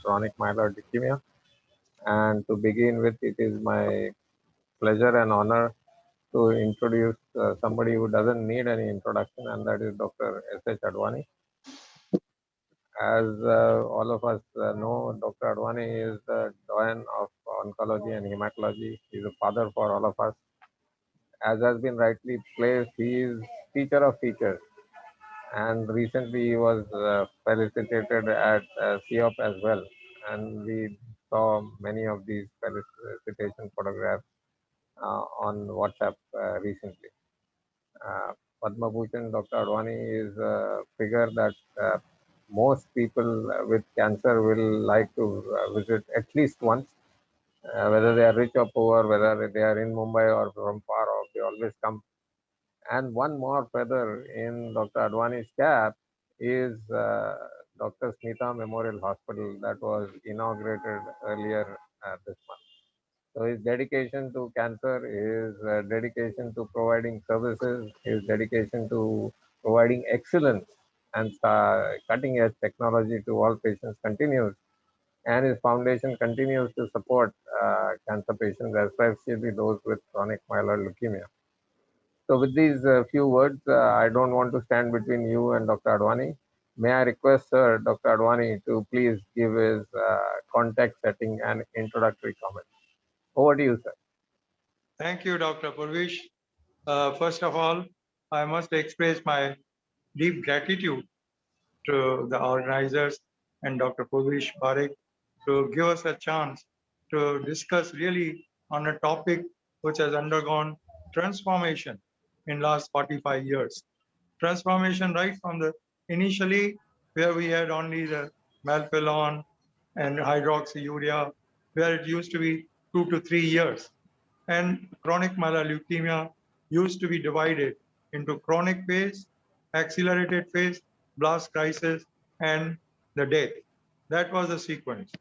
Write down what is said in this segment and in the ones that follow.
chronic myeloid leukemia. And to begin with, it is my pleasure and honor to introduce somebody who doesn't need any introduction, and that is Dr. S.H. Advani. As all of us know, Dr. Advani is the doyen of oncology and hematology. He's a father for all of us. As has been rightly placed, he is teacher of teachers. And recently he was felicitated at CEOP as well. And we saw many of these felicitation photographs on WhatsApp recently. Padma Bhushan Dr. Advani is a figure that most people with cancer will like to visit at least once, whether they are rich or poor, whether they are in Mumbai or from far off, they always come. And one more feather in Dr. Advani's cap is Dr. Smita Memorial Hospital that was inaugurated earlier this month. So his dedication to cancer, his dedication to providing services, his dedication to providing excellence and cutting edge technology to all patients continues. And his foundation continues to support cancer patients, especially those with chronic myeloid leukemia. So with these few words, I don't want to stand between you and Dr. Advani. May I request Sir Dr. Advani to please give his context setting and introductory comments. Over to you, sir. Thank you, Dr. Purvish. First of all, I must express my deep gratitude to the organizers and Dr. Purvish Parekh to give us a chance to discuss really on a topic which has undergone transformation in last 45 years. Transformation right from the initially where we had only the melphalan and hydroxyurea, where it used to be 2 to 3 years. And chronic myeloid leukemia used to be divided into chronic phase, accelerated phase, blast crisis, and the death. That was the sequence.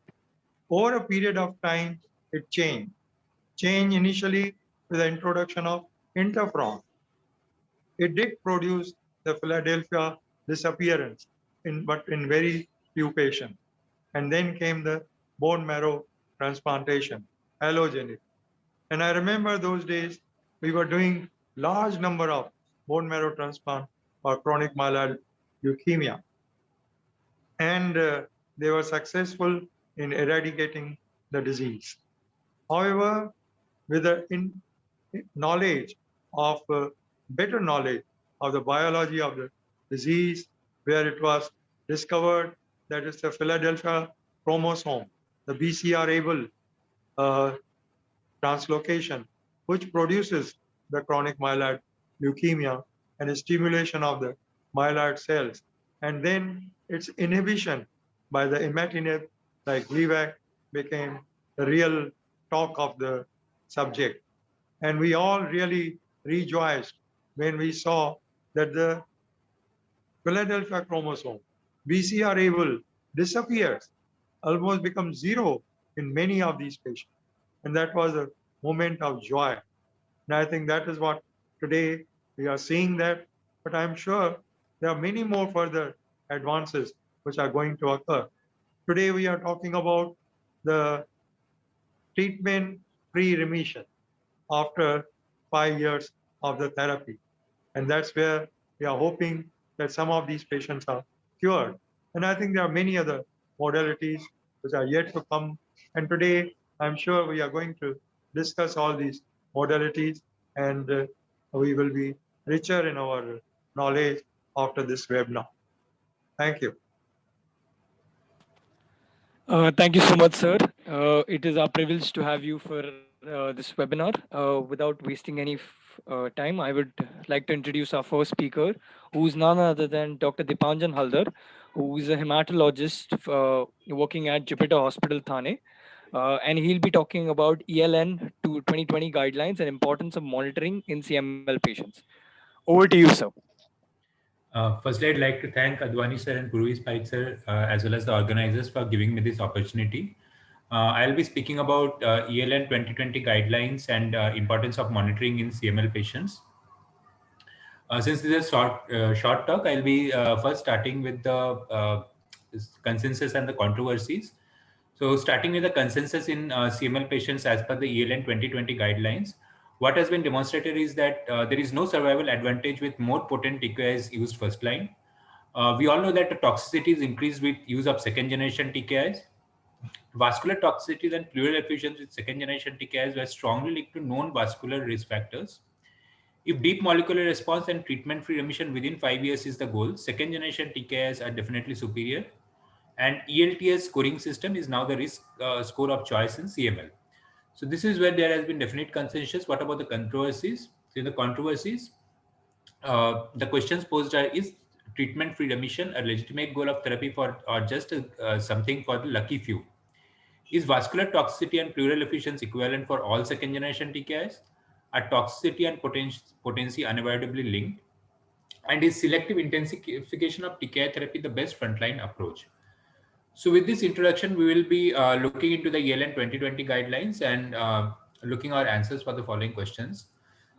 Over a period of time, it changed. Change initially with the introduction of interferon. It did produce the Philadelphia disappearance, but in very few patients. And then came the bone marrow transplantation, allogenic. And I remember those days we were doing large number of bone marrow transplant for chronic myeloid leukemia. And they were successful in eradicating the disease. However, with the knowledge of better knowledge of the biology of the disease, where it was discovered that it's the Philadelphia chromosome, the BCR-ABL uh, translocation, which produces the chronic myeloid leukemia and a stimulation of the myeloid cells. And then its inhibition by the imatinib, like Gleevec, became the real talk of the subject. And we all really rejoiced when we saw that the Philadelphia chromosome, BCR-ABL, disappears, almost becomes zero in many of these patients. And that was a moment of joy. And I think that is what today we are seeing that, but I'm sure there are many more further advances which are going to occur. Today we are talking about the treatment-free remission after 5 years of the therapy. And that's where we are hoping that some of these patients are cured. And I think there are many other modalities which are yet to come. And today, I'm sure we are going to discuss all these modalities, and we will be richer in our knowledge after this webinar. Thank you. Thank you so much, sir. It is our privilege to have you for this webinar. Without wasting any time, I would like to introduce our first speaker, who is none other than Dr. Dipanjan Haldar, who is a hematologist working at Jupiter Hospital, Thane. And he'll be talking about ELN to 2020 guidelines and importance of monitoring in CML patients. Over to you, sir. Firstly, I'd like to thank Advani sir and Purvis Parekh sir, as well as the organizers for giving me this opportunity. I'll be speaking about ELN 2020 guidelines and importance of monitoring in CML patients. Since this is a short talk, I'll be first starting with the consensus and the controversies. So starting with the consensus in CML patients as per the ELN 2020 guidelines, what has been demonstrated is that there is no survival advantage with more potent TKIs used first line. We all know that the toxicity is increased with use of second generation TKIs. Vascular toxicity and pleural effusions with second generation TKIs were strongly linked to known vascular risk factors. If deep molecular response and treatment-free remission within 5 years is the goal, second generation TKIs are definitely superior. And ELTS scoring system is now the risk score of choice in CML. So this is where there has been definite consensus. What about the controversies? So in the controversies, the questions posed are: is treatment-free remission a legitimate goal of therapy for, or just something for the lucky few? Is vascular toxicity and pleural effusions equivalent for all second-generation TKIs? Are toxicity and potency unavoidably linked? And is selective intensification of TKI therapy the best frontline approach? So with this introduction, we will be looking into the ELN 2020 guidelines and looking our answers for the following questions.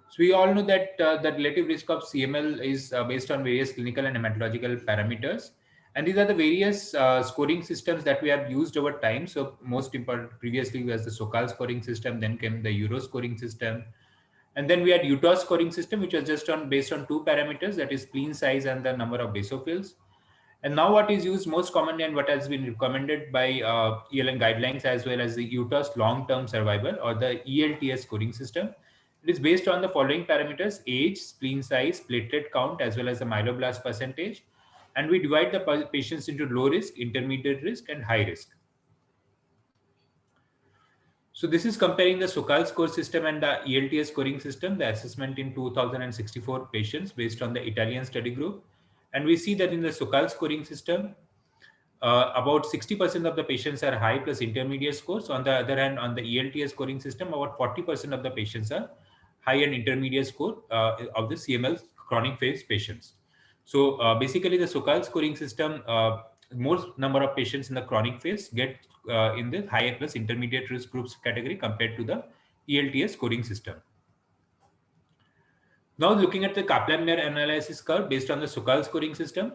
So we all know that the relative risk of CML is based on various clinical and hematological parameters. And these are the various scoring systems that we have used over time. So most important, previously was the SOCAL scoring system, then came the Euro scoring system. And then we had UTOS scoring system, which was just based on two parameters, that is spleen size and the number of basophils. And now what is used most commonly and what has been recommended by ELN guidelines as well as the UTOS long-term survival or the ELTS scoring system. It is based on the following parameters: age, spleen size, platelet count, as well as the myeloblast percentage. And we divide the patients into low risk, intermediate risk, and high risk. So this is comparing the SOCAL score system and the ELTS scoring system, the assessment in 2064 patients based on the Italian study group. And we see that in the SOCAL scoring system, about 60% of the patients are high plus intermediate scores. On the other hand, on the ELTS scoring system, about 40% of the patients are high and intermediate score of the CML chronic phase patients. So basically the SOCAL scoring system, most number of patients in the chronic phase get in the higher plus intermediate risk groups category compared to the ELTS scoring system. Now looking at the Kaplan-Meier analysis curve based on the SOCAL scoring system.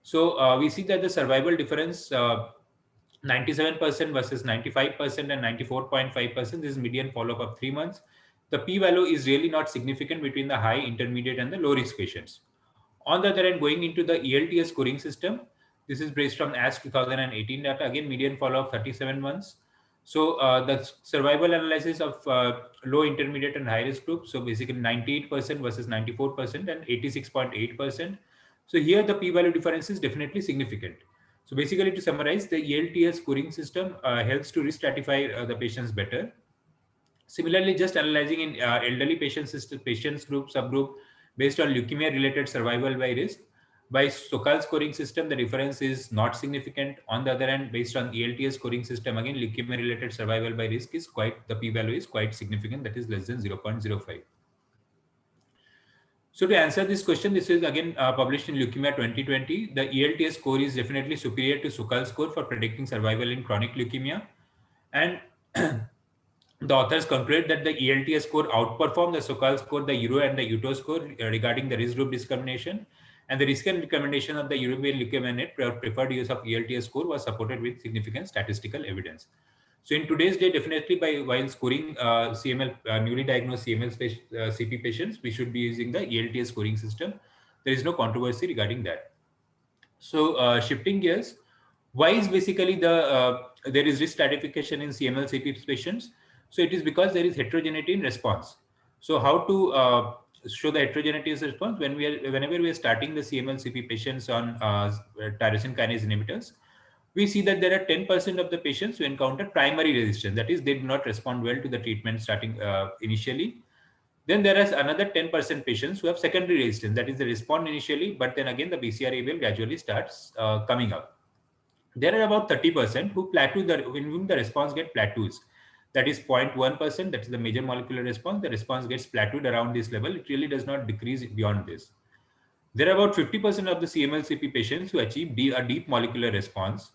So we see that the survival difference 97% versus 95% and 94.5%. This is median follow-up of 3 months. The p-value is really not significant between the high, intermediate, and the low risk patients. On the other hand, going into the ELTS scoring system, this is based from ASH 2018 data. Again, median follow-up 37 months. So the survival analysis of low, intermediate, and high risk groups. So basically 98% versus 94% and 86.8%. So here the p-value difference is definitely significant. So basically, to summarize, the ELTS scoring system helps to risk-stratify the patients better. Similarly, just analyzing in elderly patients group subgroup based on leukemia-related survival by risk, by SOCAL scoring system, the difference is not significant. On the other hand, based on ELTS scoring system, again, leukemia-related survival by risk is the p-value is quite significant, that is less than 0.05. So to answer this question, this is again published in Leukemia 2020. The ELTS score is definitely superior to SOCAL score for predicting survival in chronic leukemia. And the authors conclude that the ELTS score outperformed the SOCAL score, the Euro and the UTO score regarding the risk group discrimination. And the risk and recommendation of the European Leukemia Net preferred use of ELTS score was supported with significant statistical evidence. So in today's day, definitely while scoring CML, newly diagnosed CML CP patients, we should be using the ELTS scoring system. There is no controversy regarding that. So shifting gears, why is basically there is risk stratification in CML CP patients? So it is because there is heterogeneity in response. So how to show the heterogeneity in response? Whenever we are starting the CML CP patients on tyrosine kinase inhibitors, we see that there are 10% of the patients who encounter primary resistance. That is, they do not respond well to the treatment starting initially. Then there is another 10% patients who have secondary resistance. That is, they respond initially, but then again, the BCR will gradually starts coming up. There are about 30% who plateau, in whom the response gets plateaus. That is 0.1%, that is the major molecular response. The response gets plateaued around this level. It really does not decrease beyond this. There are about 50% of the CML-CP patients who achieve a deep molecular response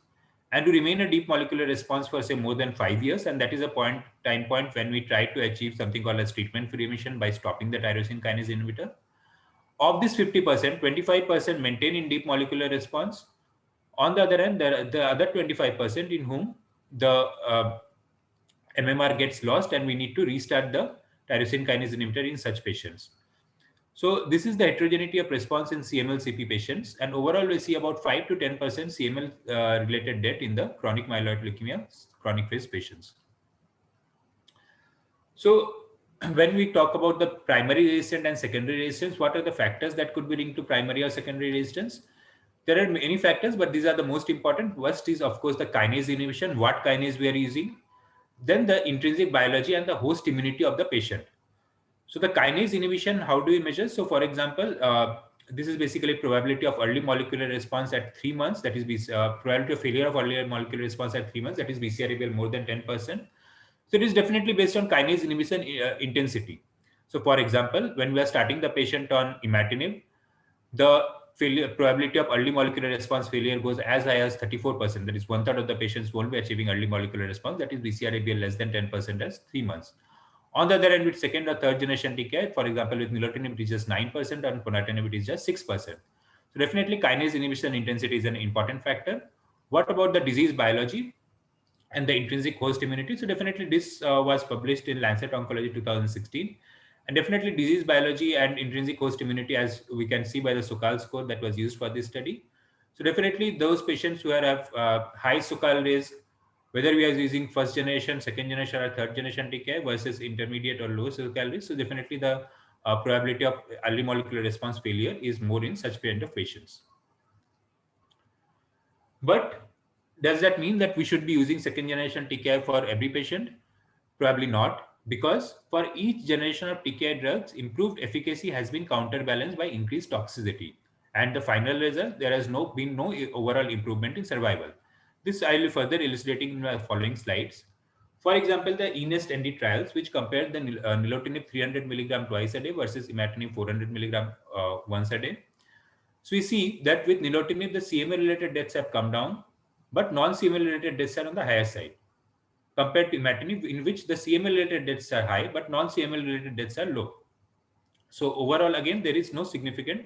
and to remain a deep molecular response for say more than 5 years. And that is a time point when we try to achieve something called as treatment-free remission by stopping the tyrosine kinase inhibitor. Of this 50%, 25% maintain in deep molecular response. On the other hand, the other 25% in whom the MMR gets lost and we need to restart the tyrosine kinase inhibitor in such patients. So this is the heterogeneity of response in CML-CP patients, and overall we see about 5 to 10% CML related death in the chronic myeloid leukemia chronic phase patients. So when we talk about the primary resistance and secondary resistance, what are the factors that could be linked to primary or secondary resistance? There are many factors, but these are the most important. First is, of course, the kinase inhibition, what kinase we are using, then the intrinsic biology and the host immunity of the patient. So the kinase inhibition, how do we measure? So for example, this is basically probability of early molecular response at 3 months, that is probability of failure of early molecular response at 3 months, that is BCR-ABL more than 10%. So it is definitely based on kinase inhibition intensity. So for example, when we are starting the patient on imatinib, the probability of early molecular response failure goes as high as 34%. That is 1/3 of the patients won't be achieving early molecular response. That is BCR-ABL less than 10% as 3 months. On the other hand, with second or third generation TKI, for example, with nilotinib, it is just 9% and ponatinib, it is just 6%. So definitely kinase inhibition intensity is an important factor. What about the disease biology and the intrinsic host immunity? So definitely this was published in Lancet Oncology 2016. And definitely disease biology and intrinsic host immunity, as we can see by the Sukal score that was used for this study. So definitely those patients who have high Sukal risk, whether we are using first generation, second generation, or third generation TKI versus intermediate or low Sukal risk, so definitely the probability of early molecular response failure is more in such kind of patients. But does that mean that we should be using second generation TKI for every patient? Probably not, because for each generation of TKI drugs, improved efficacy has been counterbalanced by increased toxicity. And the final result, there has been no overall improvement in survival. This I will further illustrating in my following slides. For example, the ENEST-ND trials, which compared the nilotinib 300 mg twice a day versus imatinib 400 mg once a day. So we see that with nilotinib, the CML-related deaths have come down, but non-CML-related deaths are on the higher side, compared to imatinib, in which the CML-related deaths are high, but non-CML-related deaths are low. So overall, again, there is no significant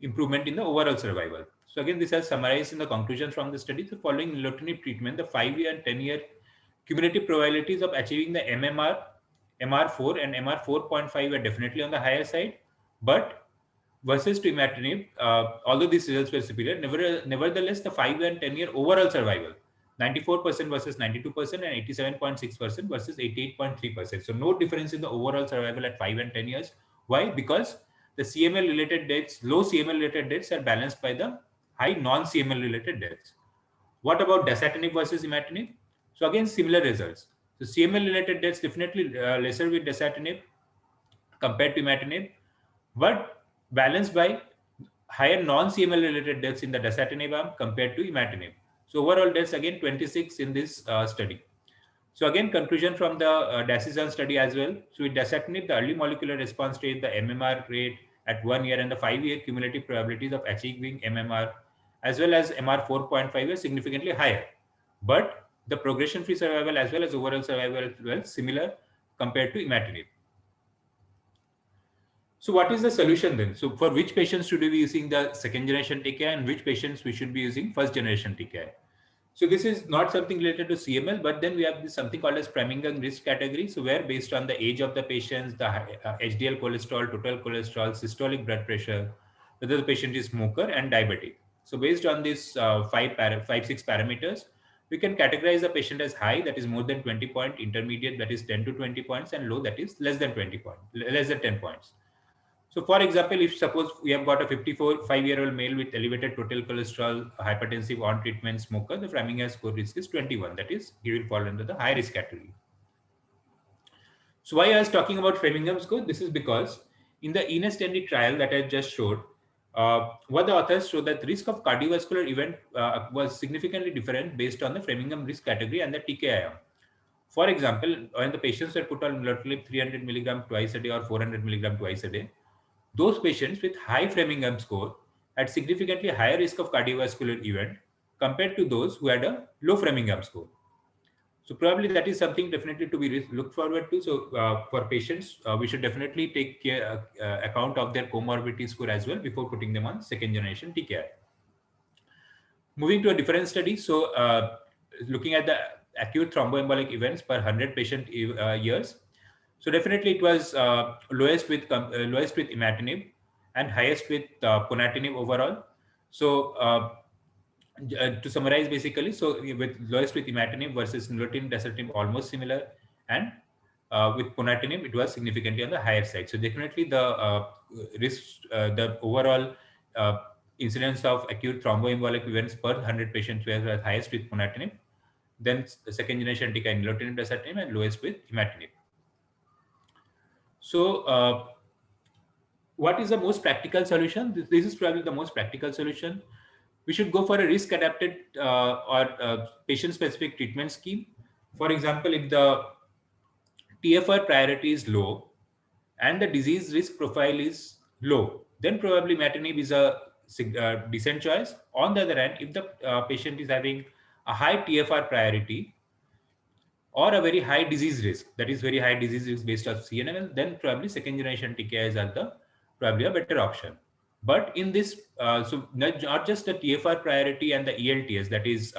improvement in the overall survival. So again, this is summarized in the conclusions from the study. So following nilotinib treatment, the 5-year and 10-year cumulative probabilities of achieving the MMR, MR4 and MR4.5 are definitely on the higher side, but versus to imatinib, although these results were superior, nevertheless, the 5-year and 10-year overall survival, 94% versus 92% and 87.6% versus 88.3%. So no difference in the overall survival at 5 and 10 years. Why? Because the CML related deaths, low CML related deaths are balanced by the high non-CML related deaths. What about dasatinib versus imatinib? So again, similar results. So CML related deaths definitely lesser with dasatinib compared to imatinib, but balanced by higher non-CML related deaths in the dasatinib arm compared to imatinib. So overall deaths again 26 in this study. So again, conclusion from the DASISAN study as well. So with dasatinib, the early molecular response rate, the MMR rate at 1 year and the 5-year cumulative probabilities of achieving MMR as well as MR 4.5 are significantly higher. But the progression-free survival as well as overall survival well similar compared to imatinib. So what is the solution then? So for which patients should we be using the second generation TKI and which patients we should be using first generation TKI? So this is not something related to CML, but then we have this something called as Framingham risk category. So where based on the age of the patients, the HDL cholesterol, total cholesterol, systolic blood pressure, whether the patient is smoker and diabetic. So based on these 5-6 parameters, we can categorize the patient as high, that is more than 20 points, intermediate, that is 10 to 20 points, and low, that is less than 20 points, less than 10 points. So for example, if suppose we have got a 55-year-old male with elevated total cholesterol, hypertensive on treatment smoker, the Framingham score risk is 21. That is, he will fall under the high risk category. So why I was talking about Framingham score? This is because in the ENEST-ND trial that I just showed, what the authors showed that the risk of cardiovascular event was significantly different based on the Framingham risk category and the TKI. For example, when the patients were put on nilotinib 300 mg twice a day or 400 mg twice a day, those patients with high Framingham score had significantly higher risk of cardiovascular event compared to those who had a low Framingham score. So probably that is something definitely to be looked forward to. So for patients, we should definitely take account of their comorbidity score as well before putting them on second generation TKI. Moving to a different study. So looking at the acute thromboembolic events per 100 patient years. So definitely it was lowest with imatinib and highest with ponatinib overall. So to summarize basically, so with lowest with imatinib versus nilotinib, dasatinib almost similar, and with ponatinib it was significantly on the higher side. So definitely the risk, the overall incidence of acute thromboembolic events per 100 patients were highest with ponatinib, then the second generation TKI nilotinib, dasatinib, and lowest with imatinib. So what is the most practical solution? This is probably the most practical solution. We should go for a risk adapted or patient specific treatment scheme. For example, if the TFR priority is low and the disease risk profile is low, then probably imatinib is a decent choice. On the other hand, if the patient is having a high TFR priority or a very high disease risk, that is very high disease risk based on CNML, then probably second generation TKIs are the probably a better option. But in this, so not just the TFR priority and the ELTS, that is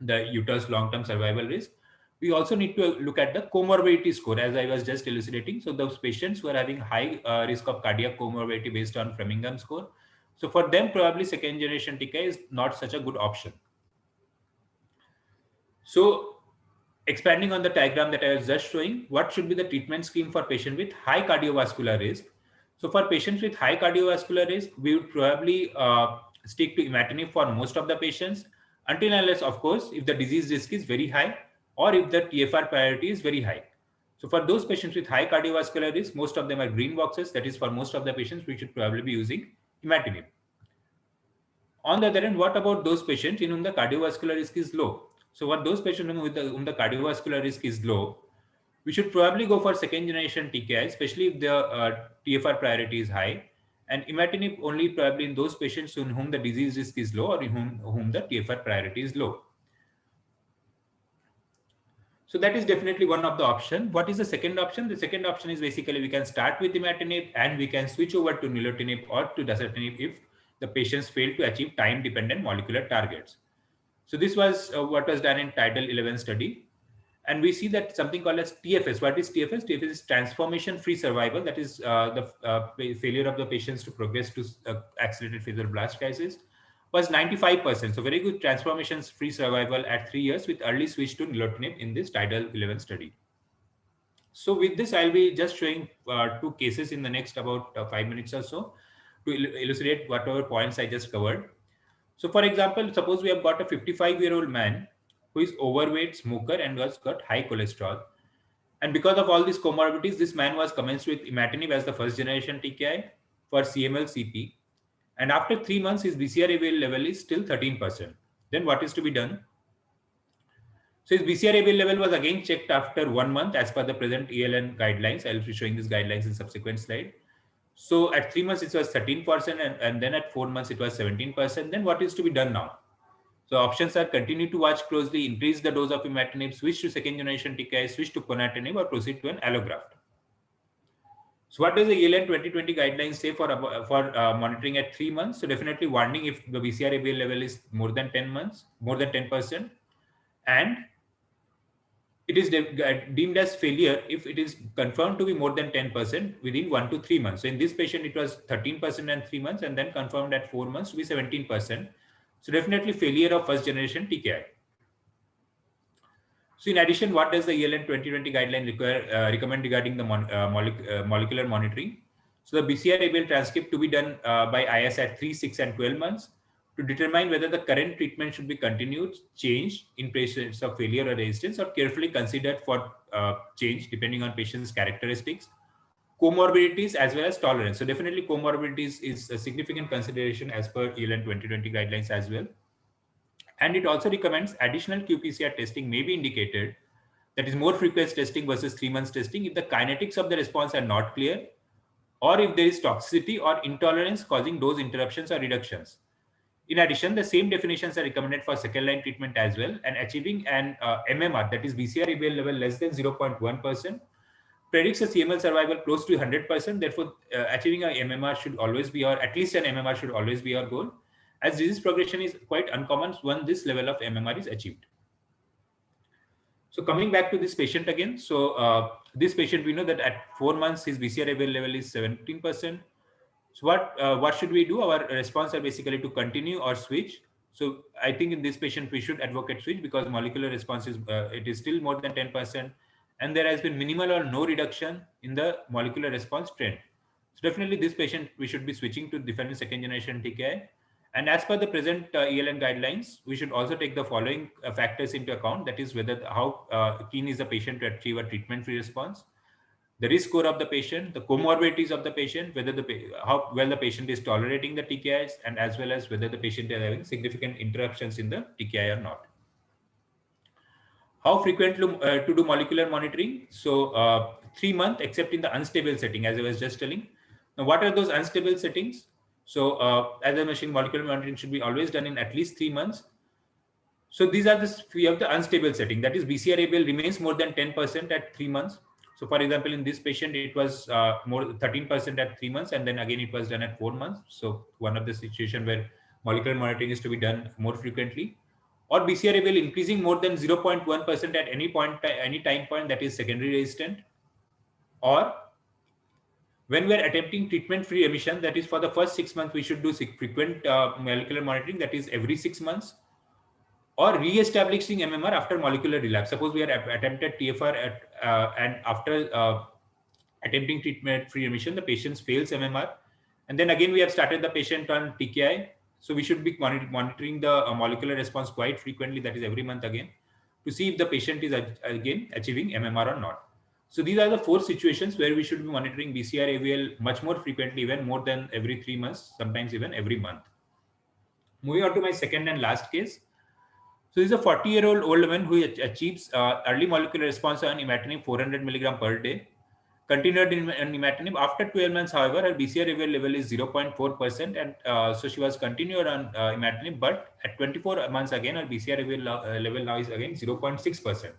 the uterus long-term survival risk, we also need to look at the comorbidity score, as I was just elucidating. So those patients who are having high risk of cardiac comorbidity based on Framingham score, so for them probably second generation TKI is not such a good option. So expanding on the diagram that I was just showing, what should be the treatment scheme for patient with high cardiovascular risk? So for patients with high cardiovascular risk, we would probably stick to imatinib for most of the patients, until unless, of course, if the disease risk is very high or if the TFR priority is very high. So for those patients with high cardiovascular risk, most of them are green boxes. That is, for most of the patients, we should probably be using imatinib. On the other hand, what about those patients in whom the cardiovascular risk is low? So what those patients whom the cardiovascular risk is low, we should probably go for second generation TKI, especially if the TFR priority is high, and imatinib only probably in those patients in whom the disease risk is low or in whom the TFR priority is low. So that is definitely one of the options. What is the second option? The second option is basically we can start with imatinib and we can switch over to nilotinib or to dasatinib if the patients fail to achieve time-dependent molecular targets. So this was what was done in TIDAL 11 study. And we see that something called as TFS. What is TFS? TFS is transformation-free survival. That is the failure of the patients to progress to accelerated phase of blast crisis was 95%. So very good transformations-free survival at 3 years with early switch to nilotinib in this TIDAL 11 study. So with this, I'll be just showing two cases in the next about 5 minutes or so to illustrate whatever points I just covered. So for example, suppose we have got a 55-year-old man who is overweight, smoker, and has got high cholesterol. And because of all these comorbidities, this man was commenced with imatinib as the first generation TKI for CML-CP. And after 3 months, his BCR-ABL level is still 13%. Then what is to be done? So his BCR-ABL level was again checked after 1 month as per the present ELN guidelines. I will be showing these guidelines in subsequent slide. So at 3 months, it was 13%, and then at 4 months, it was 17%. Then what is to be done now? So options are continue to watch closely, increase the dose of imatinib, switch to second generation TKI, switch to ponatinib, or proceed to an allograft. So what does the ELN 2020 guidelines say for monitoring at 3 months? So definitely warning if the BCR-ABL level is more than 10%, and it is deemed as failure if it is confirmed to be more than 10% within 1 to 3 months. So in this patient, it was 13% and 3 months, and then confirmed at 4 months to be 17%. So definitely failure of first generation TKI. So in addition, what does the ELN 2020 guideline recommend regarding the molecular monitoring? So the BCR-ABL transcript to be done by IS at 3, 6, and 12 months to determine whether the current treatment should be continued, changed in patients of failure or resistance, or carefully considered for change depending on patient's characteristics, comorbidities, as well as tolerance. So definitely comorbidities is a significant consideration as per ELN 2020 guidelines as well. And it also recommends additional qPCR testing may be indicated, that is more frequent testing versus 3 months testing, if the kinetics of the response are not clear, or if there is toxicity or intolerance causing dose interruptions or reductions. In addition, the same definitions are recommended for second line treatment as well, and achieving an MMR, that is BCR-ABL level less than 0.1%, predicts a CML survival close to 100%. Therefore, achieving a MMR should always be, or at least an MMR should always be our goal, as disease progression is quite uncommon when this level of MMR is achieved. So coming back to this patient again, so this patient, we know that at 4 months his BCR-ABL level is 17%. So what should we do? Our response are basically to continue or switch. So I think in this patient we should advocate switch because molecular response is it is still more than 10%, and there has been minimal or no reduction in the molecular response trend. So definitely this patient we should be switching to different second generation TKI. And as per the present ELN guidelines, we should also take the following factors into account. That is whether how keen is the patient to achieve a treatment-free response, the risk score of the patient, the comorbidities of the patient, whether how well the patient is tolerating the TKIs, and as well as whether the patient is having significant interruptions in the TKI or not. How frequently to do molecular monitoring? So 3 months, except in the unstable setting, as I was just telling. Now, what are those unstable settings? So as I mentioned, molecular monitoring should be always done in at least 3 months. So these are we have the unstable setting. That is BCR-ABL remains more than 10% at 3 months. So for example, in this patient, it was more 13% at 3 months, and then again it was done at 4 months. So one of the situation where molecular monitoring is to be done more frequently. Or BCR-ABL increasing more than 0.1% at any point, any time point, that is secondary resistant. Or when we are attempting treatment-free remission, that is for the first 6 months, we should do frequent molecular monitoring, that is every 6 months. Or re-establishing MMR after molecular relapse. Suppose we are attempted TFR and after attempting treatment-free remission, the patient fails MMR, and then again we have started the patient on TKI. So we should be monitoring the molecular response quite frequently, that is every month again, to see if the patient is again achieving MMR or not. So these are the 4 situations where we should be monitoring BCR-ABL much more frequently, even more than every 3 months, sometimes even every month. Moving on to my second and last case. So this is a 40-year-old old woman who achieves early molecular response on imatinib 400 milligram per day. Continued in imatinib. After 12 months, however, her BCR-ABL level is 0.4%, and so she was continued on imatinib. But at 24 months again, her BCR-ABL level now is again 0.6%.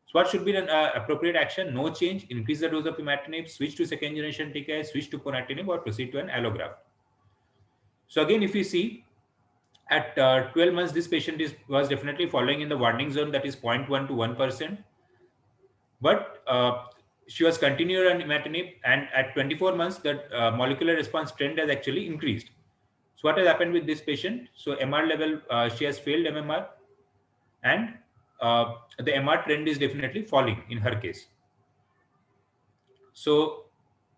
So what should be an appropriate action? No change. Increase the dose of imatinib. Switch to second generation TKI. Switch to ponatinib, or proceed to an allograft. So again, if you see, at 12 months, this patient was definitely falling in the warning zone, that is 0.1 to 1%. But she was continued on imatinib, and at 24 months, that molecular response trend has actually increased. So what has happened with this patient? So MR level, she has failed MMR, and the MR trend is definitely falling in her case. So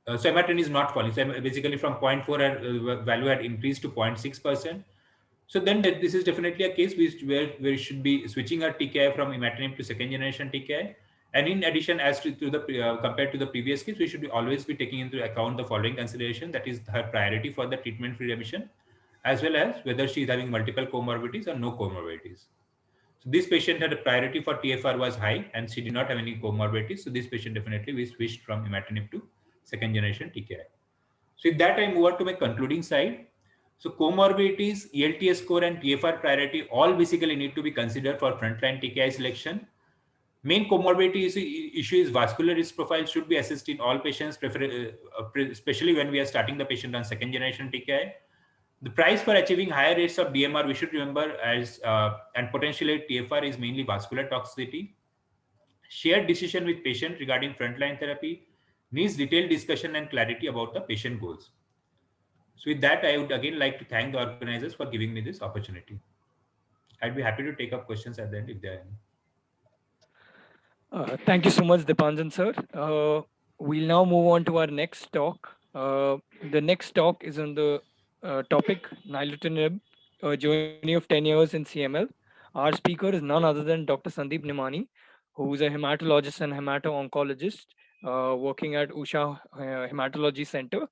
MR trend is not falling. So basically from 0.4, value had increased to 0.6%. So then this is definitely a case where we should be switching our TKI from imatinib to second generation TKI. And in addition, as to the compared to the previous case, we should always be taking into account the following consideration, that is her priority for the treatment-free remission, as well as whether she is having multiple comorbidities or no comorbidities. So this patient had a priority for TFR was high, and she did not have any comorbidities. So this patient definitely we switched from imatinib to second generation TKI. So with that, I move on to my concluding slide. So comorbidities, ELTS score, and TFR priority all basically need to be considered for frontline TKI selection. Main comorbidity issue is vascular risk profile should be assessed in all patients, especially when we are starting the patient on second generation TKI. The price for achieving higher rates of DMR, we should remember, as and potentially TFR is mainly vascular toxicity. Shared decision with patient regarding frontline therapy needs detailed discussion and clarity about the patient goals. So with that, I would again like to thank the organizers for giving me this opportunity. I'd be happy to take up questions at the end if there are any. Thank you so much, Dipanjan sir. We'll now move on to our next talk. The next talk is on the topic nilotinib, a journey of 10 years in CML. Our speaker is none other than Dr. Sandeep Nimani, who is a hematologist and hemato-oncologist working at Usha Hematology Center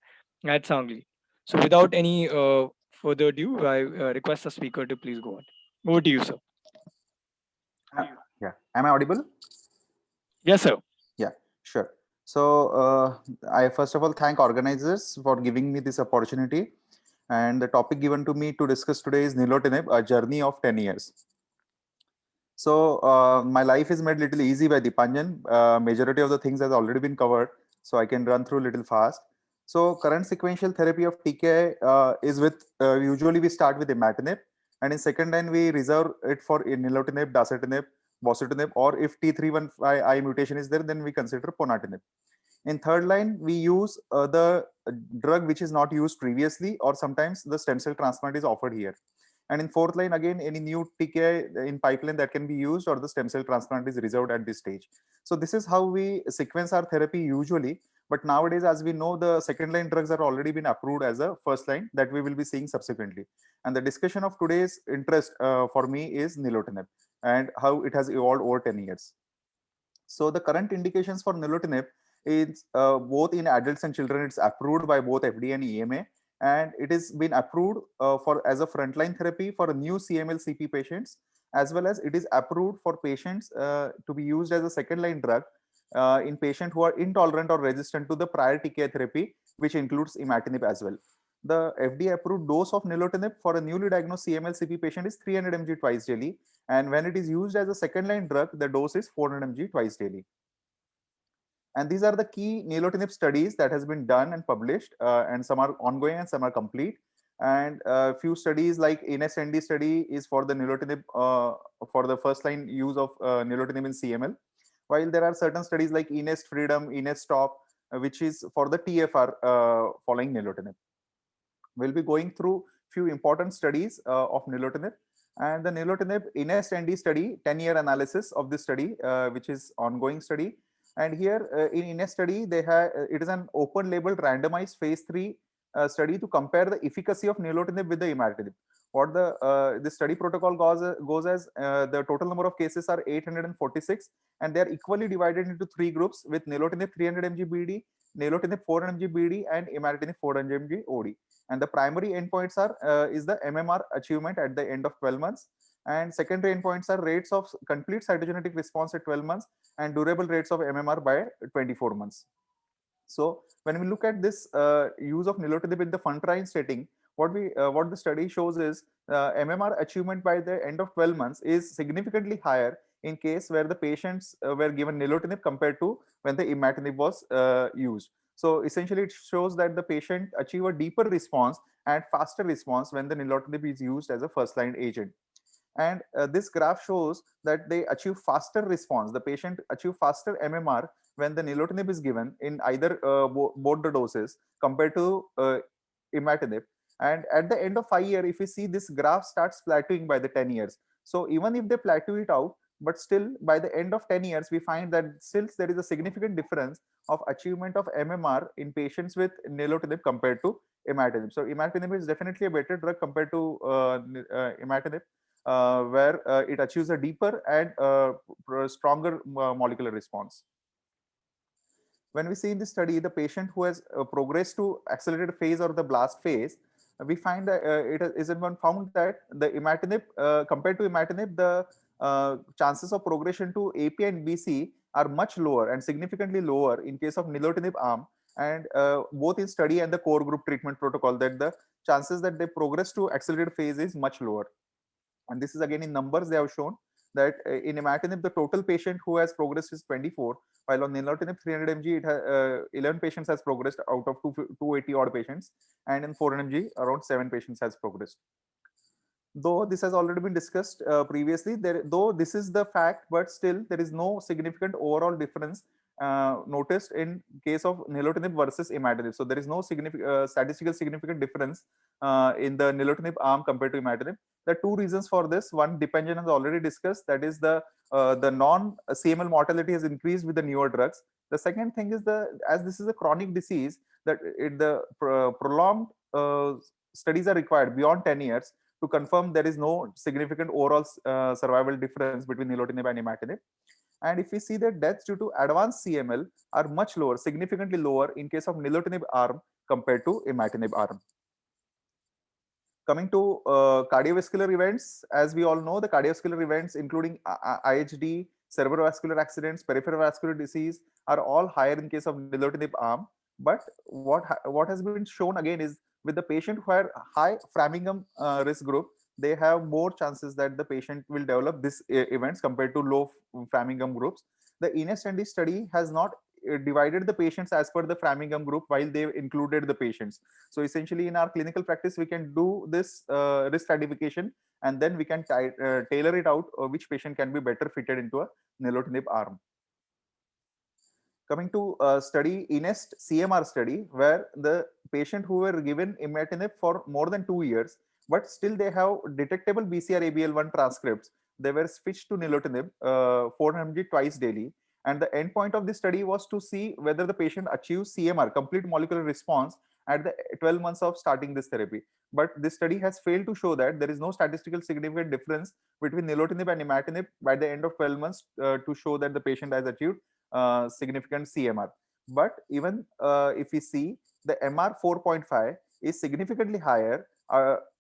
at Sangli. So without any further ado, I request the speaker to please go on. Over to you, sir. Yeah, am I audible? Yes, sir. Yeah, sure. So I first of all thank organizers for giving me this opportunity. And the topic given to me to discuss today is nilotinib, a journey of 10 years. So my life is made little easy by Dipanjan. Majority of the things has already been covered, so I can run through little fast. So current sequential therapy of TKI is with, usually we start with imatinib, and in second line we reserve it for nilotinib, dasatinib, bosutinib, or if T315I mutation is there, then we consider ponatinib. In third line, we use the drug which is not used previously, or sometimes the stem cell transplant is offered here. And in fourth line, again, any new TKI in pipeline that can be used, or the stem cell transplant is reserved at this stage. So this is how we sequence our therapy usually. But nowadays, as we know, the second line drugs are already been approved as a first line that we will be seeing subsequently. And the discussion of today's interest for me is nilotinib and how it has evolved over 10 years. So the current indications for nilotinib is both in adults and children. It's approved by both FDA and EMA, and it has been approved for as a frontline therapy for new CML CP patients, as well as it is approved for patients to be used as a second line drug in patients who are intolerant or resistant to the prior TKI therapy, which includes imatinib as well. The FDA approved dose of nilotinib for a newly diagnosed CML CP patient is 300 mg twice daily, and when it is used as a second line drug, the dose is 400 mg twice daily. And these are the key nilotinib studies that has been done and published, and some are ongoing and some are complete. And a few studies like INEST-ND study is for the nilotinib for the first line use of nilotinib in CML, while there are certain studies like INEST Freedom, INEST Stop, which is for the TFR following nilotinib. We'll be going through few important studies of nilotinib, and the nilotinib INEST-ND study, 10-year analysis of this study, which is ongoing study. And here in INEST study, they have it is an open label randomized phase 3 study to compare the efficacy of nilotinib with the imatinib. What the study protocol goes as the total number of cases are 846, and they are equally divided into 3 groups with nilotinib 300 mg BD, nilotinib 400 mg BD, and imatinib 400 mg OD. And the primary endpoints are is the MMR achievement at the end of 12 months, and secondary endpoints are rates of complete cytogenetic response at 12 months and durable rates of MMR by 24 months. So when we look at this use of nilotinib in the frontline setting, what the study shows is MMR achievement by the end of 12 months is significantly higher in case where the patients were given nilotinib compared to when the imatinib was used. So essentially, it shows that the patient achieve a deeper response and faster response when the nilotinib is used as a first line agent. And this graph shows that they achieve faster response. The patient achieve faster MMR when the nilotinib is given in either both the doses compared to imatinib. And at the end of 5 years, if we see this graph starts plateauing by the 10 years. So even if they plateau it out, but still by the end of 10 years, we find that still there is a significant difference of achievement of MMR in patients with nilotinib compared to imatinib. So imatinib is definitely a better drug compared to imatinib, where it achieves a deeper and stronger molecular response. When we see in this study, the patient who has progressed to accelerated phase or the blast phase, we find that it is found that the imatinib compared to imatinib, the chances of progression to AP and BC are much lower and significantly lower in case of nilotinib arm, and both in study and the core group treatment protocol, that the chances that they progress to accelerated phase is much lower. And this is again in numbers they have shown that in imatinib, the total patient who has progressed is 24, while on nilotinib 300 mg, it has 11 patients has progressed out of 280 odd patients, and in 400 mg, around 7 patients has progressed. Though this has already been discussed previously, though this is the fact, but still there is no significant overall difference noticed in case of nilotinib versus imatinib. So there is no significant statistical significant difference in the nilotinib arm compared to imatinib. There are 2 reasons for this. One, dependent as already discussed, that is the non-CML mortality has increased with the newer drugs. The second thing is as this is a chronic disease, that prolonged studies are required beyond 10 years to confirm there is no significant overall survival difference between nilotinib and imatinib. And if we see that deaths due to advanced CML are much lower, significantly lower in case of nilotinib arm compared to imatinib arm. Coming to cardiovascular events, as we all know, the cardiovascular events including IHD, cerebrovascular accidents, peripheral vascular disease are all higher in case of nilotinib arm. But what has been shown again is with the patient who are high Framingham risk group, they have more chances that the patient will develop these events compared to low Framingham groups. The INEST-ND study has not divided the patients as per the Framingham group while they included the patients. So essentially in our clinical practice, we can do this risk stratification, and then we can tailor it out which patient can be better fitted into a nilotinib arm. Coming to study INEST CMR study, where the patient who were given imatinib for more than 2 years, but still they have detectable BCR-ABL1 transcripts, they were switched to nilotinib 400 mg twice daily. And the endpoint of this study was to see whether the patient achieves CMR, complete molecular response, at the 12 months of starting this therapy. But this study has failed to show that there is no statistical significant difference between nilotinib and imatinib by the end of 12 months to show that the patient has achieved significant CMR. But even if we see the MR 4.5 is significantly higher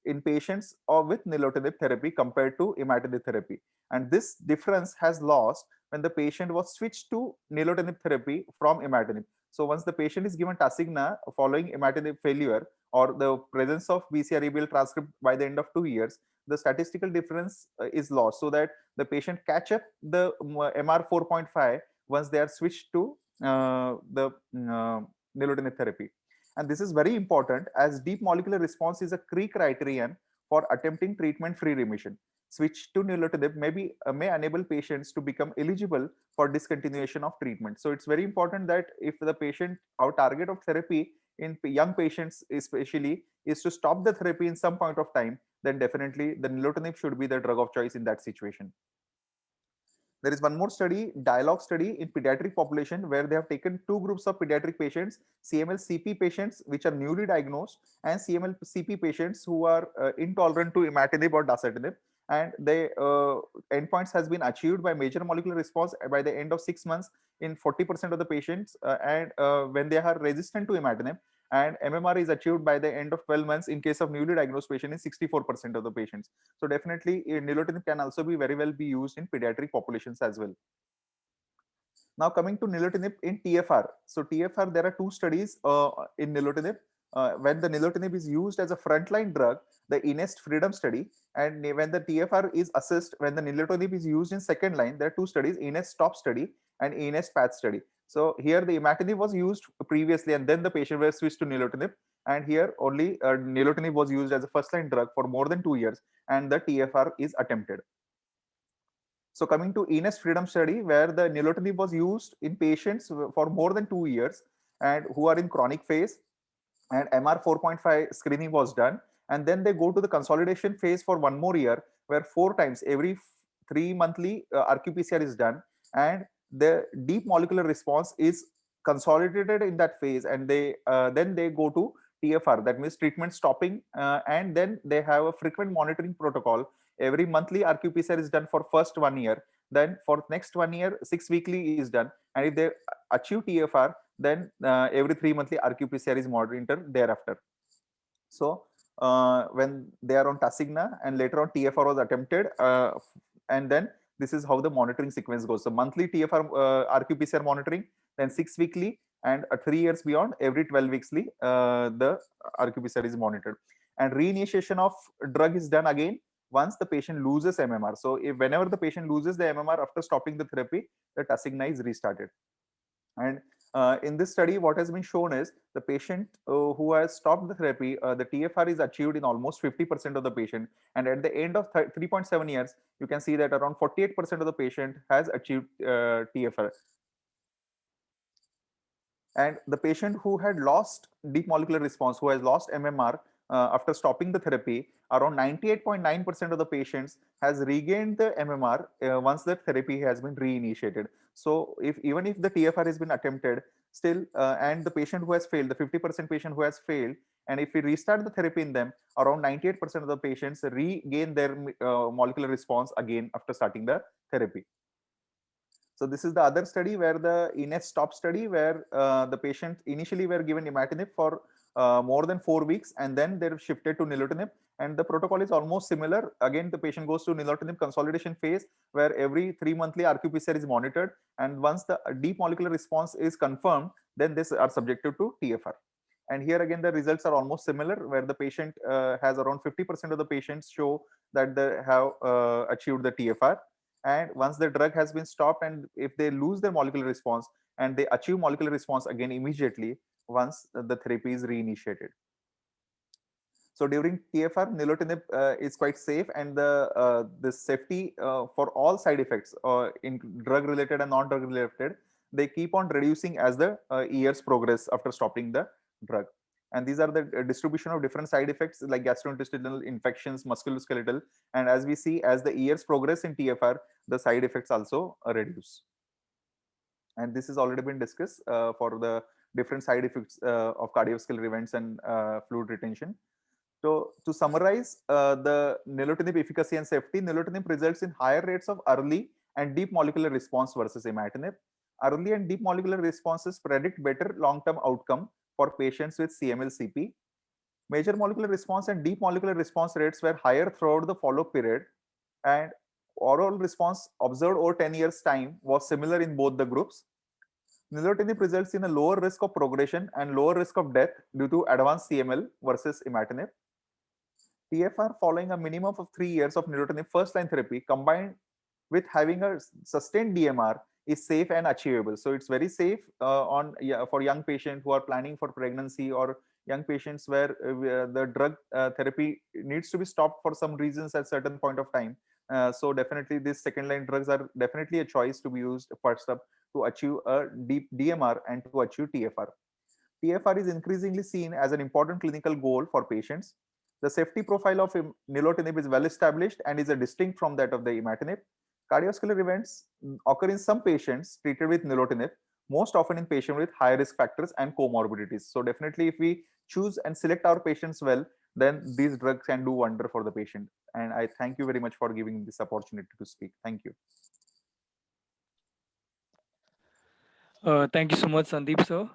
in patients with nilotinib therapy compared to imatinib therapy. And this difference has lost when the patient was switched to nilotinib therapy from imatinib. So once the patient is given Tasigna following imatinib failure or the presence of BCR-ABL transcript by the end of 2 years, the statistical difference is lost, so that the patient catch up the MR 4.5 once they are switched to the nilotinib therapy. And this is very important as deep molecular response is a key criterion for attempting treatment-free remission. Switch to nilotinib may enable patients to become eligible for discontinuation of treatment. So it's very important that if the patient, our target of therapy in young patients especially is to stop the therapy in some point of time, then definitely the nilotinib should be the drug of choice in that situation. There is one more study, dialogue study in pediatric population, where they have taken two groups of pediatric patients, CML-CP patients which are newly diagnosed and CML-CP patients who are intolerant to imatinib or dasatinib, and the endpoints has been achieved by major molecular response by the end of 6 months in 40% of the patients, and when they are resistant to imatinib, and MMR is achieved by the end of 12 months in case of newly diagnosed patient in 64% of the patients. So definitely nilotinib can also be very well be used in pediatric populations as well. Now coming to nilotinib in TFR. So TFR, there are two studies in nilotinib. When the nilotinib is used as a frontline drug, the INEST Freedom study, and when the TFR is assessed, when the nilotinib is used in second line, there are two studies, INEST Stop study and INEST PATH study. So here the imatinib was used previously, and then the patient was switched to nilotinib. And here only nilotinib was used as a first-line drug for more than 2 years, and the TFR is attempted. So coming to INEST Freedom study, where the nilotinib was used in patients for more than 2 years and who are in chronic phase, and MR 4.5 screening was done. And then they go to the consolidation phase for 1 more year, where 4 times every 3 monthly RQ-PCR is done, and the deep molecular response is consolidated in that phase, and they then they go to TFR, that means treatment stopping, and then they have a frequent monitoring protocol. Every monthly RQ-PCR is done for first 1 year, then for next 1 year 6 weekly is done, and if they achieve TFR, then every 3 monthly RQ-PCR is monitored thereafter. So when they are on Tasigna and later on TFR was attempted, and then this is how the monitoring sequence goes. So monthly TFR RQ-PCR monitoring, then 6 weekly, and 3 years beyond, every 12 weekly the RQ-PCR is monitored. And reinitiation of drug is done again once the patient loses MMR. So if whenever the patient loses the MMR after stopping the therapy, the Tasigna is restarted. And in this study, what has been shown is the patient who has stopped the therapy, the TFR is achieved in almost 50% of the patient. And at the end of 3.7 years, you can see that around 48% of the patient has achieved TFR. And the patient who had lost deep molecular response, who has lost MMR after stopping the therapy, around 98.9% of the patients has regained the MMR once the therapy has been reinitiated. So even if the TFR has been attempted, still, and the patient who has failed, the 50% patient who has failed, and if we restart the therapy in them, around 98% of the patients regain their molecular response again after starting the therapy. So this is the other study, where the INEST Stop study, where the patient initially were given imatinib for more than 4 weeks, and then they're shifted to nilotinib. And the protocol is almost similar. Again, the patient goes to nilotinib consolidation phase, where every 3 monthly RQ-PCR is monitored. And once the deep molecular response is confirmed, then these are subjected to TFR. And here again, the results are almost similar, where the patient has around 50% of the patients show that they have achieved the TFR. And once the drug has been stopped, and if they lose their molecular response, and they achieve molecular response again immediately once the therapy is reinitiated. So during TFR, nilotinib is quite safe, and the safety for all side effects in drug related and non-drug related, they keep on reducing as the years progress after stopping the drug. And these are the distribution of different side effects like gastrointestinal infections, musculoskeletal, and as we see, as the years progress in TFR, the side effects also reduce. And this has already been discussed for the different side effects of cardiovascular events and fluid retention. So to summarize the nilotinib efficacy and safety, nilotinib results in higher rates of early and deep molecular response versus imatinib. Early and deep molecular responses predict better long-term outcome for patients with CML-CP. Major molecular response and deep molecular response rates were higher throughout the follow-up period, and overall response observed over 10 years time was similar in both the groups. Nilotinib results in a lower risk of progression and lower risk of death due to advanced CML versus imatinib. TFR following a minimum of 3 years of nilotinib first-line therapy combined with having a sustained DMR is safe and achievable. So it's very safe for young patients who are planning for pregnancy, or young patients where the drug therapy needs to be stopped for some reasons at certain point of time. So definitely these second-line drugs are definitely a choice to be used first up to achieve a deep DMR and to achieve TFR. TFR is increasingly seen as an important clinical goal for patients. The safety profile of nilotinib is well established and is distinct from that of the imatinib. Cardiovascular events occur in some patients treated with nilotinib, most often in patients with high risk factors and comorbidities. So definitely if we choose and select our patients well, then these drugs can do wonder for the patient. And I thank you very much for giving this opportunity to speak. Thank you. Thank you so much, Sandeep sir.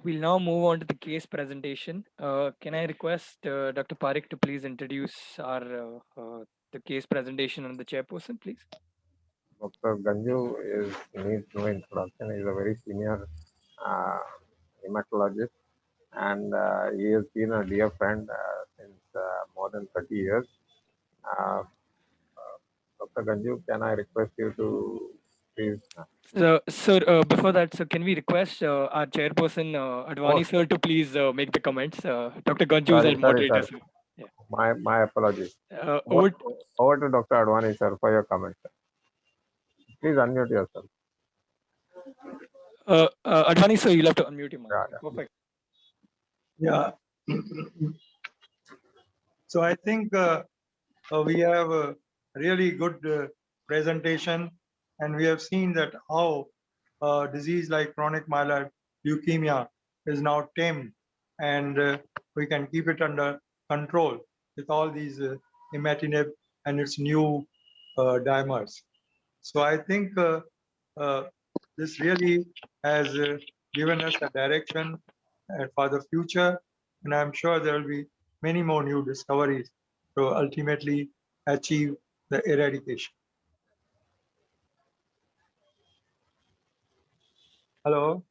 We'll now move on to the case presentation. Can I request Dr. Parekh to please introduce the case presentation and the chairperson, please? Dr. Ganju needs no introduction. He is a very senior hematologist, and he has been a dear friend since more than 30 years. Dr. Ganju, can I request you to please? Sir, before that, sir, can we request our chairperson, Advani sir, to please make the comments? Dr. Ganju is our moderator, sir. Yeah. My apologies. Over to Dr. Advani sir for your comments. Please unmute yourself. Advani sir, you'll have to unmute your mic. Yeah. Perfect. Yeah. So I think we have a really good presentation, and we have seen that how a disease like chronic myeloid leukemia is now tamed, and we can keep it under control with all these imatinib and its new dimers. So I think this really has given us a direction for the future, and I'm sure there will be many more new discoveries to ultimately achieve the eradication. Hello.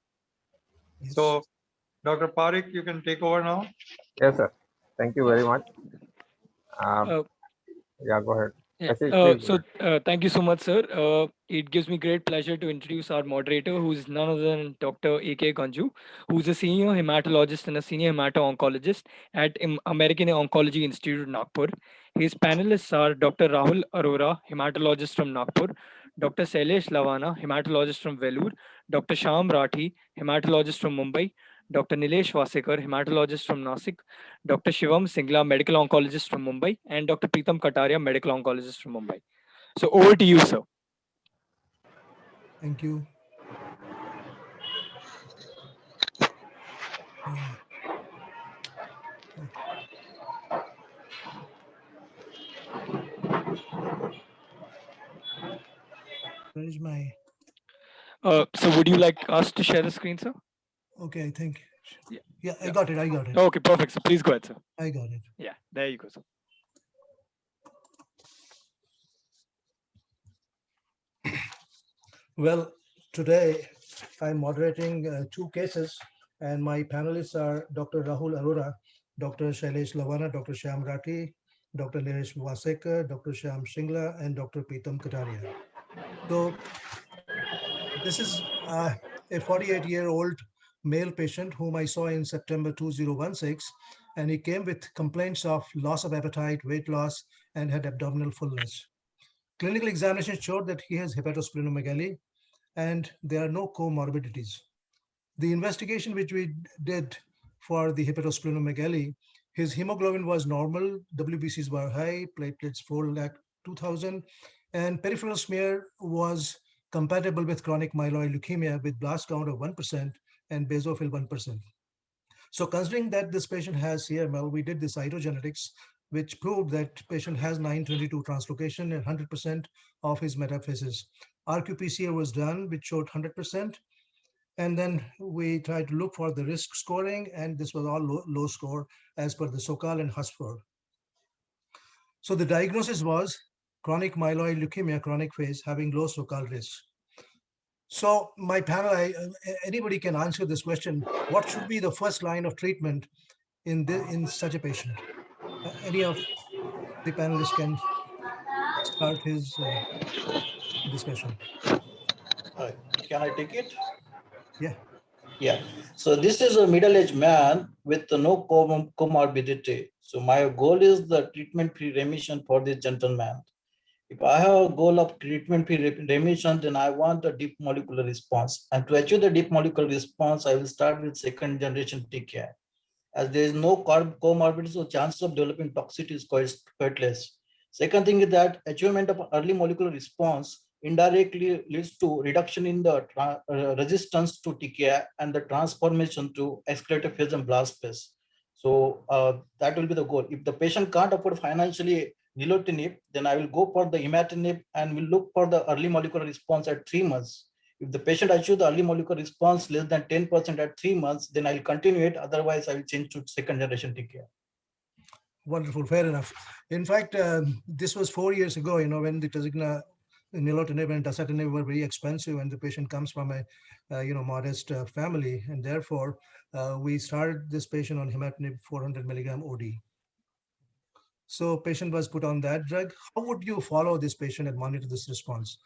Yes. So, Dr. Parekh, you can take over now. Yes, sir. Thank you very much. Yeah, go ahead. Yeah. Please go ahead. Thank you so much, sir. It gives me great pleasure to introduce our moderator, who is none other than Dr. A.K. Ganju, who is a senior hematologist and a senior hemato-oncologist at American Oncology Institute, Nagpur. His panelists are Dr. Rahul Arora, hematologist from Nagpur, Dr. Shailesh Lavana, hematologist from Vellore, Dr. Shyam Rathi, hematologist from Mumbai, Dr. Nilesh Vasekar, hematologist from Nasik, Dr. Shivam Singla, medical oncologist from Mumbai, and Dr. Preetam Kataria, medical oncologist from Mumbai. So over to you, sir. Thank you. Where is my? So would you like us to share the screen, sir? Okay, I think. Yeah. Yeah, I got it. Okay, perfect. So please go ahead, sir. I got it. Yeah, there you go, sir. Well, today I'm moderating 2 cases, and my panelists are Dr. Rahul Arora, Dr. Shailesh Lavana, Dr. Shyam Rathi, Dr. Nilesh Vasekar, Dr. Shyam Singla, and Dr. Preetam Kataria. So this is a 48-year-old male patient whom I saw in September 2016, and he came with complaints of loss of appetite, weight loss, and had abdominal fullness. Clinical examination showed that he has hepatosplenomegaly, and there are no comorbidities. The investigation which we did for the hepatosplenomegaly, his hemoglobin was normal, WBCs were high, platelets 4,02,000, and peripheral smear was compatible with chronic myeloid leukemia with blast count of 1% and basophil 1%. So considering that this patient has CML, we did the cytogenetics, which proved that patient has 922 translocation and 100% of his metaphases. RQ-PCR was done, which showed 100%. And then we tried to look for the risk scoring, and this was all low score as per the SOCAL and HUSFOR. So the diagnosis was chronic myeloid leukemia, chronic phase, having low SOCAL risk. So my panel, anybody can answer this question. What should be the first line of treatment in such a patient? Any of the panelists can start his discussion. Can I take it? Yeah. Yeah. So this is a middle-aged man with no comorbidity. So my goal is the treatment-free remission for this gentleman. If I have a goal of treatment-free remission, then I want a deep molecular response. And to achieve the deep molecular response, I will start with second generation TKI. As there is no comorbidity, so chances of developing toxicity is quite less. Second thing is that achievement of early molecular response indirectly leads to reduction in the resistance to TKI and the transformation to escalated phase and blast phase. So that will be the goal. If the patient can't afford financially nilotinib, then I will go for the imatinib and will look for the early molecular response at 3 months. If the patient achieves the early molecular response less than 10% at 3 months, then I'll continue it. Otherwise, I will change to second generation TKI. Wonderful, fair enough. In fact, this was 4 years ago, when the Tasigna, nilotinib and dasatinib were very expensive, and the patient comes from a modest family, and therefore we started this patient on imatinib 400 milligram OD. So patient was put on that drug. How would you follow this patient and monitor this response?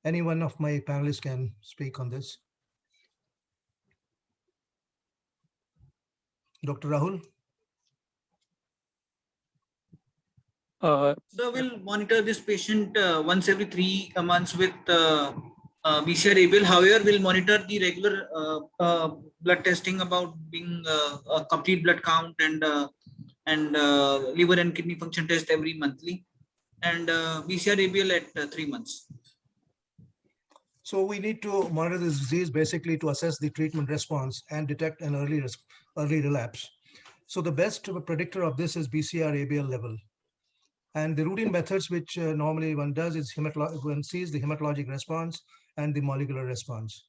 Any one of my panelists can speak on this. Dr. Rahul? So we'll monitor this patient once every 3 months with BCR-ABL. However, we'll monitor the regular blood testing about being a complete blood count and liver and kidney function test every monthly, and BCR-ABL at 3 months. So we need to monitor this disease basically to assess the treatment response and detect an early relapse. So the best predictor of this is BCR-ABL level. And the routine methods which normally one does is one sees the hematologic response and the molecular response.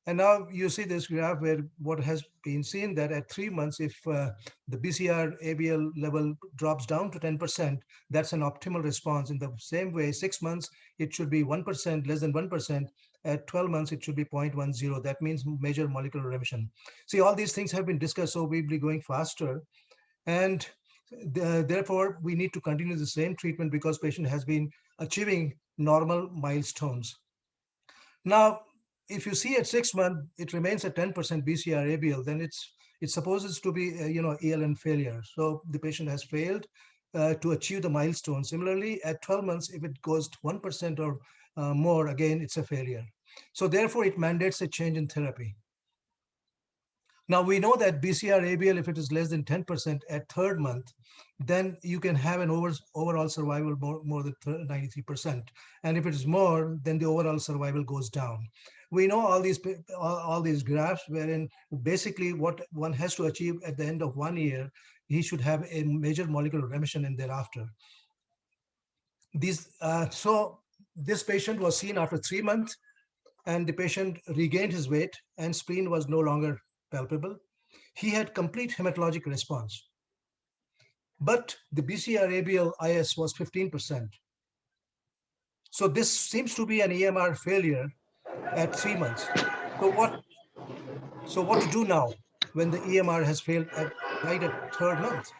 And now you see this graph where what has been seen that at 3 months, if the BCR-ABL level drops down to 10%, that's an optimal response. In the same way, 6 months, it should be 1%, less than 1%. At 12 months, it should be 0.10. That means major molecular remission. See, all these things have been discussed, so we'll be going faster. And therefore, we need to continue the same treatment because patient has been achieving normal milestones. Now, if you see at 6 months, it remains at 10% BCR-ABL, then it supposes to be ELN failure. So the patient has failed to achieve the milestone. Similarly, at 12 months, if it goes to 1% or more, again, it's a failure. So therefore, it mandates a change in therapy. Now we know that BCR-ABL, if it is less than 10% at 3rd month, then you can have an overall survival more than 93%. And if it is more, then the overall survival goes down. We know all these graphs wherein basically what one has to achieve at the end of 1 year, he should have a major molecular remission and thereafter. So this patient was seen after 3 months, and the patient regained his weight and spleen was no longer palpable. He had complete hematologic response, but the BCR-ABL IS was 15%. So this seems to be an EMR failure at 3 months. So what to do now when the EMR has failed right at 3rd month?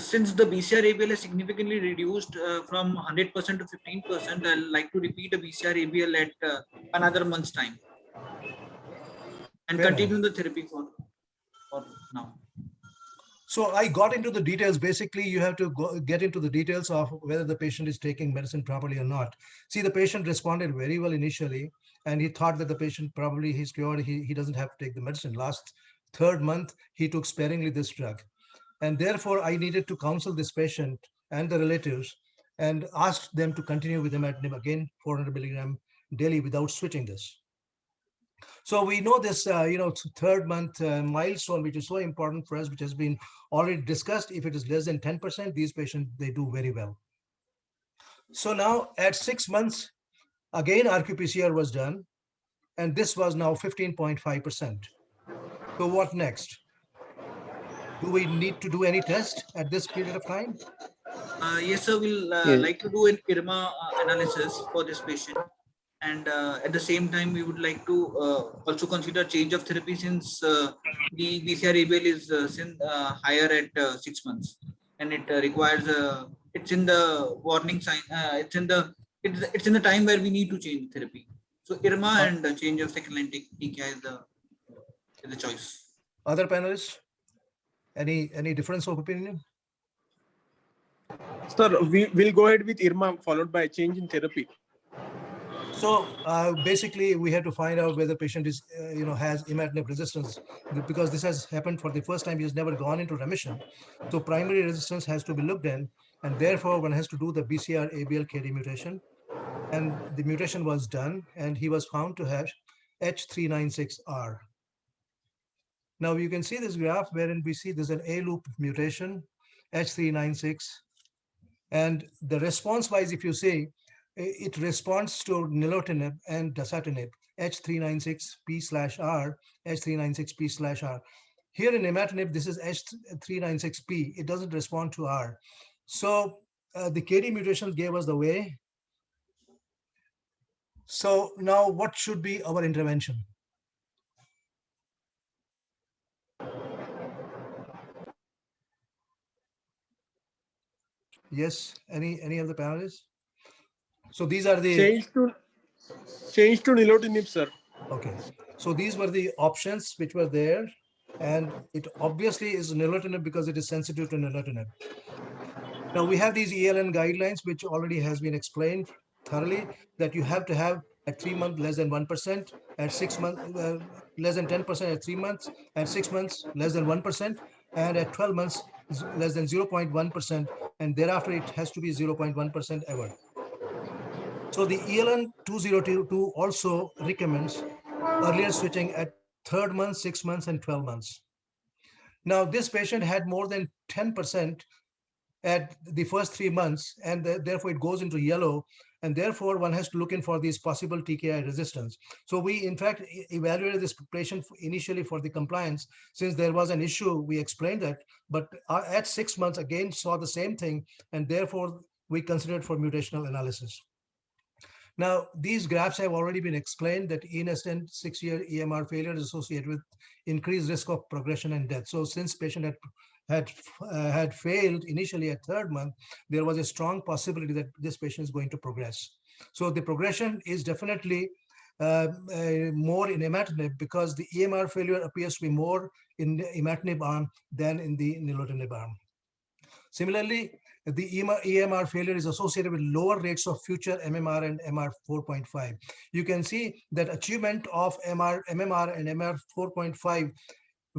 Since the BCR-ABL is significantly reduced from 100% to 15%, I'd like to repeat a BCR-ABL at another month's time. and Fair continue enough. the therapy for now. So I got into the details. Basically, you have to get into the details of whether the patient is taking medicine properly or not. See, the patient responded very well initially, and he thought that the patient probably he's cured. He doesn't have to take the medicine. Last third month, he took sparingly this drug. And therefore, I needed to counsel this patient and the relatives and asked them to continue with imatinib again, 400 milligram daily without switching this. So we know this, third month milestone, which is so important for us, which has been already discussed. If it is less than 10%, these patients, they do very well. So now at 6 months, again, RQ-PCR was done, and this was now 15.5%. So what next? Do we need to do any test at this period of time? Yes, sir. We'll like to do an IRMA analysis for this patient. And at the same time, we would like to also consider change of therapy since the BCR-ABL is higher at 6 months, and it requires it's in the warning sign. It's in the time where we need to change therapy. So IRMA and change of second line TKI is the choice. Other panelists, any difference of opinion? Sir, we will go ahead with IRMA followed by change in therapy. So basically, we have to find out whether patient is, has imatinib resistance, because this has happened for the first time. He has never gone into remission. So primary resistance has to be looked in, and therefore one has to do the BCR-ABL-KD mutation. And the mutation was done, and he was found to have H396R. Now you can see this graph wherein we see there's an A-loop mutation, H396. And the response-wise, if you see, it responds to nilotinib and dasatinib, H396P/R, H396P/R. Here in imatinib, this is H396P. It doesn't respond to R. So the KD mutation gave us the way. So now what should be our intervention? Yes, any of the panelists? So these are the change to nilotinib, sir. Okay, so these were the options which were there, and it obviously is nilotinib because it is sensitive to nilotinib. Now we have these ELN guidelines, which already has been explained thoroughly, that you have to have at 3 months less than 1%, at 6 months less than 10% at 3 months, at 6 months less than 1%, and at 12 months less than 0.1%, and thereafter it has to be 0.1% ever. So the ELN 2022 also recommends earlier switching at 3rd month, 6 months, and 12 months. Now this patient had more than 10% at the first 3 months, and therefore it goes into yellow, and therefore one has to look in for these possible TKI resistance. So we in fact evaluated this patient initially for the compliance. Since there was an issue, we explained that, but at 6 months again saw the same thing, and therefore we considered for mutational analysis. Now, these graphs have already been explained that eNSTEN 6-year EMR failure is associated with increased risk of progression and death. So since patient had failed initially at 3rd month, there was a strong possibility that this patient is going to progress. So the progression is definitely more in imatinib because the EMR failure appears to be more in the imatinib arm than in the nilotinib arm. Similarly, the EMR failure is associated with lower rates of future MMR and MR 4.5. You can see that achievement of MMR and MR 4.5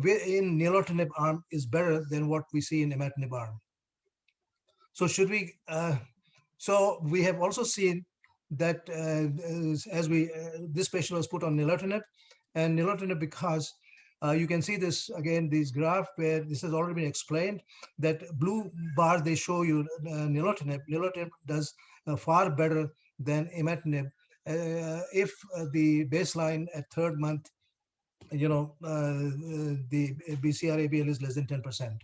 in nilotinib arm is better than what we see in imatinib arm. So should we? So we have also seen that this patient was put on nilotinib, and nilotinib because you can see this again, this graph where this has already been explained, that blue bar, they show you nilotinib. Nilotinib does far better than imatinib if the baseline at 3rd month, the BCR-ABL is less than 10%.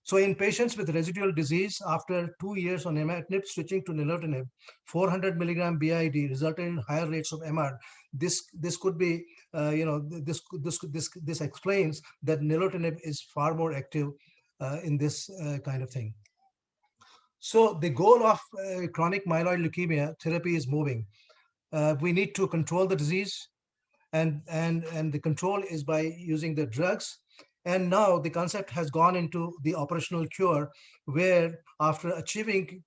So in patients with residual disease, after 2 years on imatinib, switching to nilotinib, 400 milligram BID resulted in higher rates of MR. This could be, this explains that nilotinib is far more active in this kind of thing. So the goal of chronic myeloid leukemia therapy is moving. We need to control the disease, and the control is by using the drugs. And now the concept has gone into the operational cure, where after achieving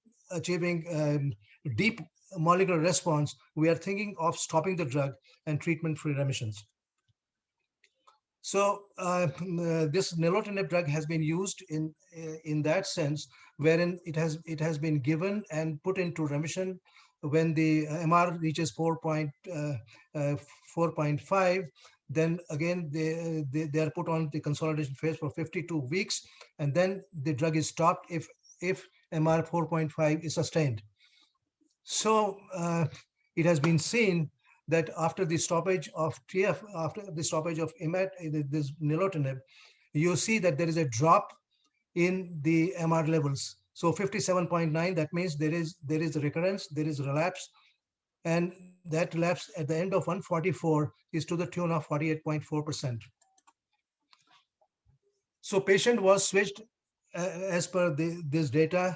deep molecular response, we are thinking of stopping the drug and treatment-free remissions. So this nilotinib drug has been used in that sense, wherein it has been given and put into remission when the MR reaches 4.5. Then again they are put on the consolidation phase for 52 weeks, and then the drug is stopped if MR 4.5 is sustained. So it has been seen that after the stoppage of TF, after the stoppage of this nilotinib, you see that there is a drop in the MR levels. So 57.9, that means there is a recurrence, there is relapse, and that relapse at the end of 144 is to the tune of 48.4%. So patient was switched as per this data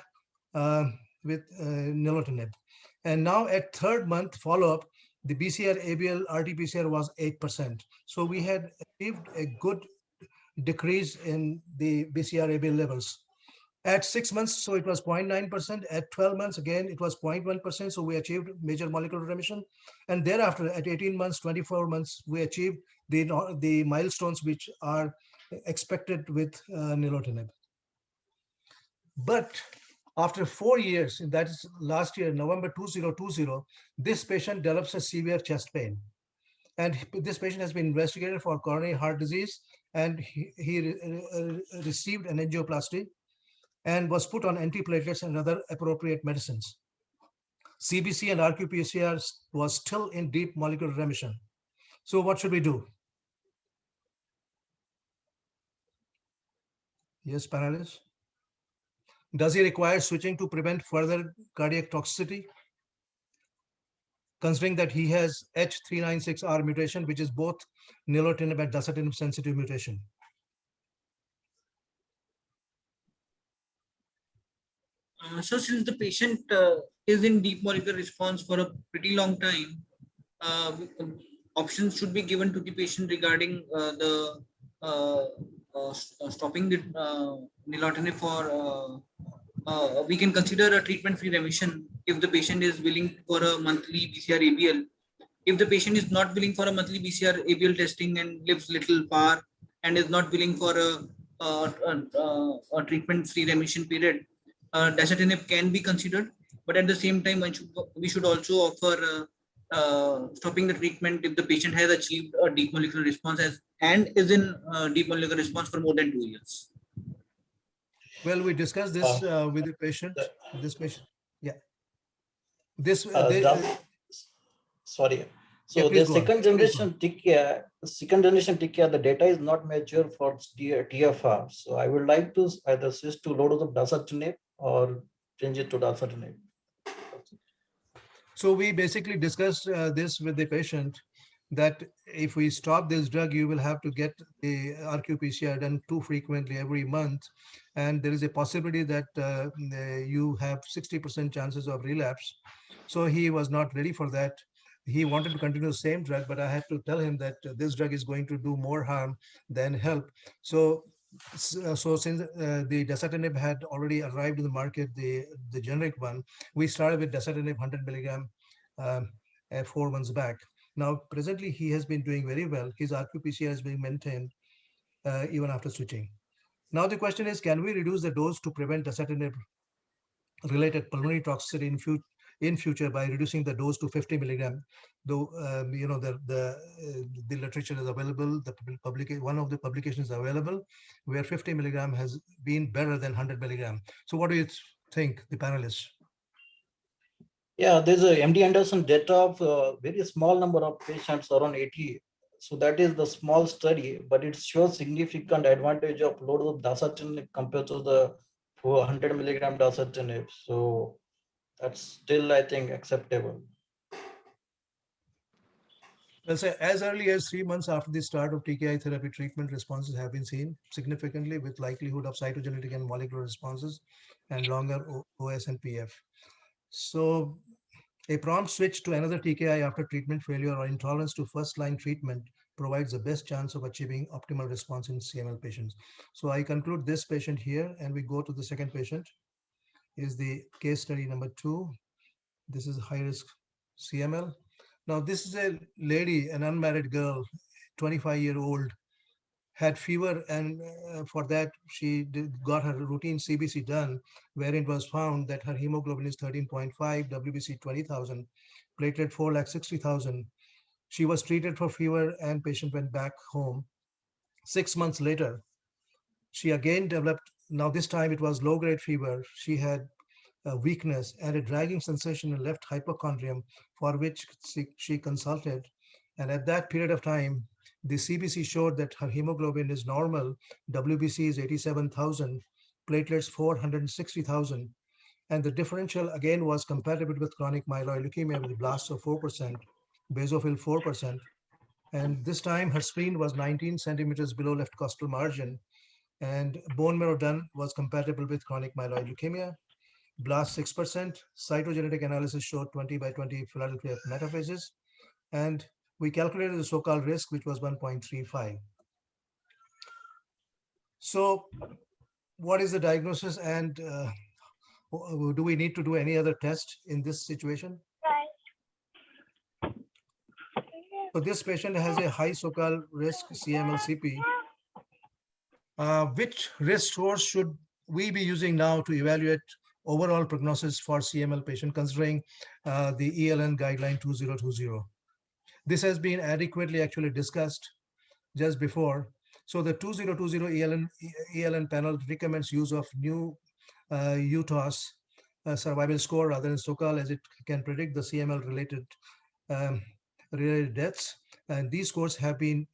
with nilotinib. And now at third month follow-up, the BCR-ABL RT-PCR was 8%. So we had achieved a good decrease in the BCR-ABL levels. At 6 months, so it was 0.9%. At 12 months, again, it was 0.1%. So we achieved major molecular remission. And thereafter, at 18 months, 24 months, we achieved the milestones which are expected with nilotinib. But after 4 years, that is last year, November 2020, this patient develops a severe chest pain. And this patient has been investigated for coronary heart disease, and he received an angioplasty and was put on antiplatelets and other appropriate medicines. CBC and RQ-PCR was still in deep molecular remission. So what should we do? Yes, panelists? Does he require switching to prevent further cardiac toxicity? Considering that he has H396R mutation, which is both nilotinib and dasatinib sensitive mutation. So since the patient is in deep molecular response for a pretty long time, options should be given to the patient regarding stopping the nilotinib for we can consider a treatment-free remission if the patient is willing for a monthly BCR-ABL. If the patient is not willing for a monthly BCR-ABL testing and lives little far and is not willing for a treatment-free remission period, dasatinib can be considered. But at the same time, we should also offer stopping the treatment if the patient has achieved a deep molecular response and is in deep molecular response for more than 2 years. Well, we discussed this with the patient. This patient, yeah. Sorry. So Yeah, the second generation TKI, the data is not mature for TFR. So I would like to either switch to low dose of dasatinib or change it to dasatinib. So we basically discussed this with the patient, that if we stop this drug, you will have to get the RQ-PCR done too frequently every month. And there is a possibility that you have 60% chances of relapse. So he was not ready for that. He wanted to continue the same drug, but I had to tell him that this drug is going to do more harm than help. So since the dasatinib had already arrived in the market, the generic one, we started with dasatinib 100 milligram 4 months back. Now, presently, he has been doing very well. His RQ-PCR has been maintained even after switching. Now, the question is, can we reduce the dose to prevent dasatinib-related pulmonary toxicity in future by reducing the dose to 50 milligram? Though you know the literature is available, one of the publications is available where 50 milligram has been better than 100 milligram. So, what do you think, the panelists? Yeah, there's a MD Anderson data of a very small number of patients, around 80. So that is the small study, but it shows significant advantage of low dose of dasatinib compared to the 100 milligram dasatinib. So that's still, I think, acceptable. Well, say as early as 3 months after the start of TKI therapy, treatment responses have been seen significantly with likelihood of cytogenetic and molecular responses and longer OS and PF. So A prompt switch to another TKI after treatment failure or intolerance to first-line treatment provides the best chance of achieving optimal response in CML patients. So I conclude this patient here, and we go to the second patient. Is the case study number 2. This is high-risk CML. Now, this is a lady, an unmarried girl, 25-year-old, had fever, and for that she got her routine CBC done, wherein it was found that her hemoglobin is 13.5, WBC 20,000, platelet 4,60,000. She was treated for fever and patient went back home. 6 months later, she again developed, now this time it was low-grade fever. She had weakness and a dragging sensation in left hypochondrium, for which she consulted. And at that period of time, the CBC showed that her hemoglobin is normal, WBC is 87,000, platelets 460,000. And the differential again was compatible with chronic myeloid leukemia with blasts of 4%, basophil 4%. And this time her spleen was 19 centimeters below left costal margin, and bone marrow done was compatible with chronic myeloid leukemia. Blast 6%, cytogenetic analysis showed 20 by 20 Philadelphia metaphases, and we calculated the so-called risk, which was 1.35. So what is the diagnosis, and do we need to do any other test in this situation? So this patient has a high so-called risk CML-CP. Which risk scores should we be using now to evaluate overall prognosis for CML patient, considering the ELN guideline 2020? This has been adequately actually discussed just before. So the 2020 ELN panel recommends use of new UTOS survival score rather than SOCAL, as it can predict the CML related deaths. And these scores have been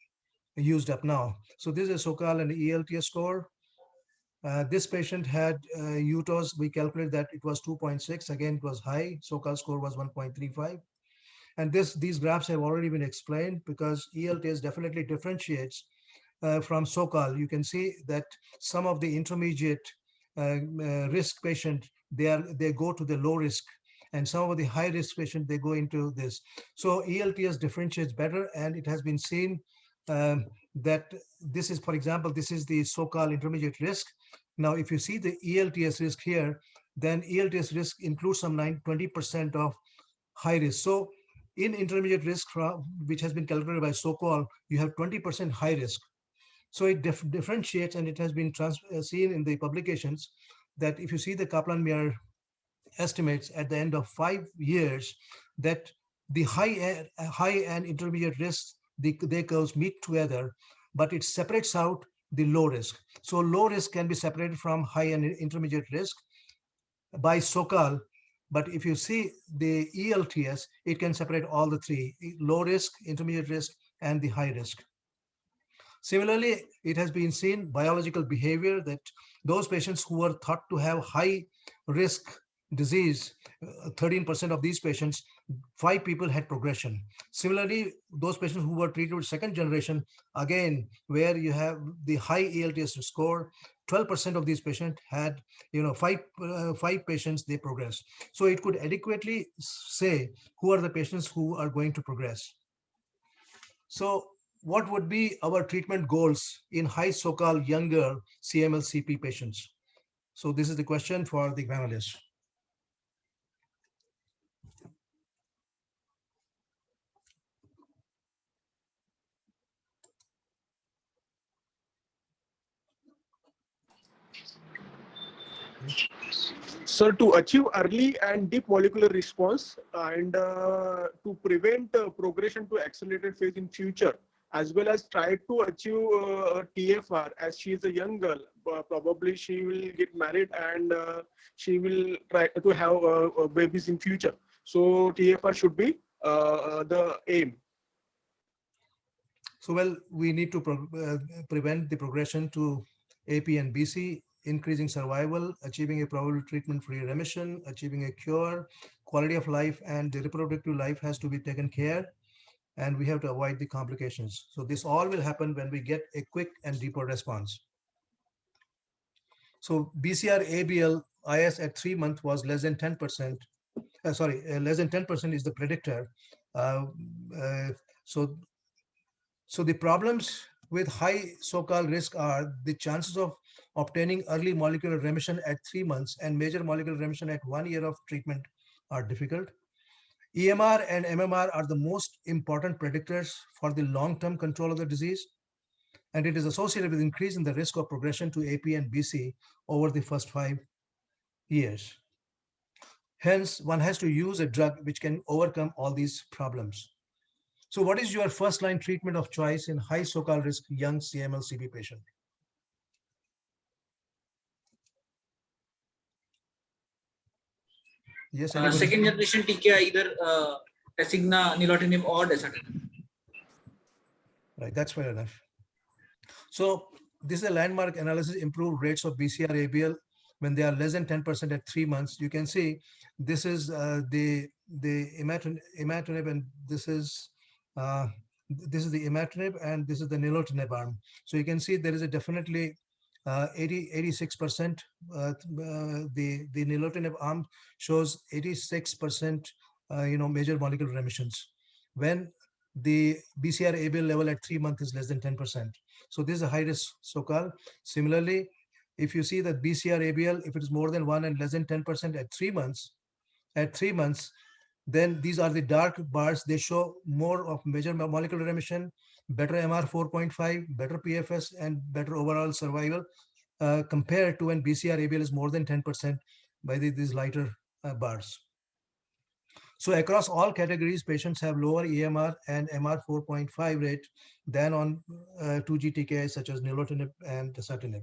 used up now. So this is a SOCAL and ELTS score. This patient had UTOS. We calculated that it was 2.6. Again, it was high. SOCAL score was 1.35. And these graphs have already been explained, because ELTS definitely differentiates from SOCAL. You can see that some of the intermediate risk patient, they go to the low risk, and some of the high risk patient, they go into this. So ELTS differentiates better, and it has been seen that this is, for example, this is the so-called intermediate risk. Now, if you see the ELTS risk here, then ELTS risk includes some 20% of high risk. So in intermediate risk, which has been calculated by so-called, you have 20% high risk. So it differentiates, and it has been seen in the publications that if you see the Kaplan-Meier estimates at the end of 5 years, that the high and intermediate risks, they curves meet together, but it separates out the low risk. So low risk can be separated from high and intermediate risk by SOCAL. But if you see the ELTS, it can separate all the three: low risk, intermediate risk, and the high risk. Similarly, it has been seen biological behavior that those patients who were thought to have high risk disease, 13% of these patients, 5 people had progression. Similarly, those patients who were treated with second generation, again, where you have the high ELTS score, 12% of these patients had, 5 patients, they progressed. So it could adequately say who are the patients who are going to progress. So what would be our treatment goals in high so-called younger CML-CP patients? So this is the question for the panelists. So to achieve early and deep molecular response, and to prevent progression to accelerated phase in future, as well as try to achieve TFR, as she is a young girl, probably she will get married, and she will try to have babies in future. So TFR should be the aim. So, well, we need to prevent the progression to AP and BC, increasing survival, achieving a probable treatment-free remission, achieving a cure, quality of life, and the reproductive life has to be taken care, and we have to avoid the complications. So this all will happen when we get a quick and deeper response. So BCR ABL IS at 3 months was less than 10%. less than 10% is the predictor. So the problems with high so-called risk are the chances of obtaining early molecular remission at 3 months and major molecular remission at 1 year of treatment are difficult. EMR and MMR are the most important predictors for the long-term control of the disease, and it is associated with increase in the risk of progression to AP and BC over the first 5 years. Hence, one has to use a drug which can overcome all these problems. So what is your first line treatment of choice in high so-called risk young CML-CP patient? Yes, anybody? Second generation TKI, either Tasigna, nilotinib, or dasatinib. Right, that's fair enough. So this is a landmark analysis, improved rates of BCR-ABL when they are less than 10% at 3 months. You can see this is the imatinib, and this is the imatinib, and this is the nilotinib arm. So you can see there is a definitely 86%. The nilotinib arm shows 86% major molecular remissions when the BCR-ABL level at 3 months is less than 10%. So this is a high risk so-called. Similarly, if you see that BCR-ABL, if it is more than 1 and less than 10% at 3 months, then these are the dark bars. They show more of major molecular remission, better MR 4.5, better PFS, and better overall survival compared to when BCR-ABL is more than 10% by these lighter bars. So across all categories, patients have lower EMR and MR 4.5 rate than on 2G TKIs such as nilotinib and dasatinib.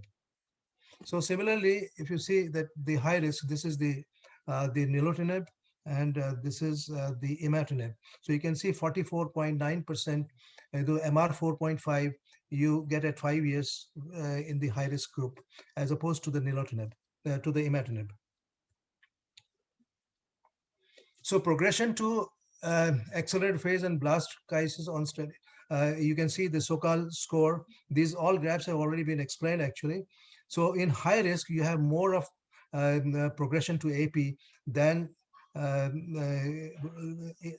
So similarly, if you see that the high risk, this is the nilotinib, and this is the imatinib. So you can see 44.9%, the MR 4.5 you get at 5 years in the high risk group, as opposed to the nilotinib, to the imatinib. So progression to accelerated phase and blast crisis on study. You can see the so-called score. These all graphs have already been explained actually. So in high risk, you have more of progression to AP than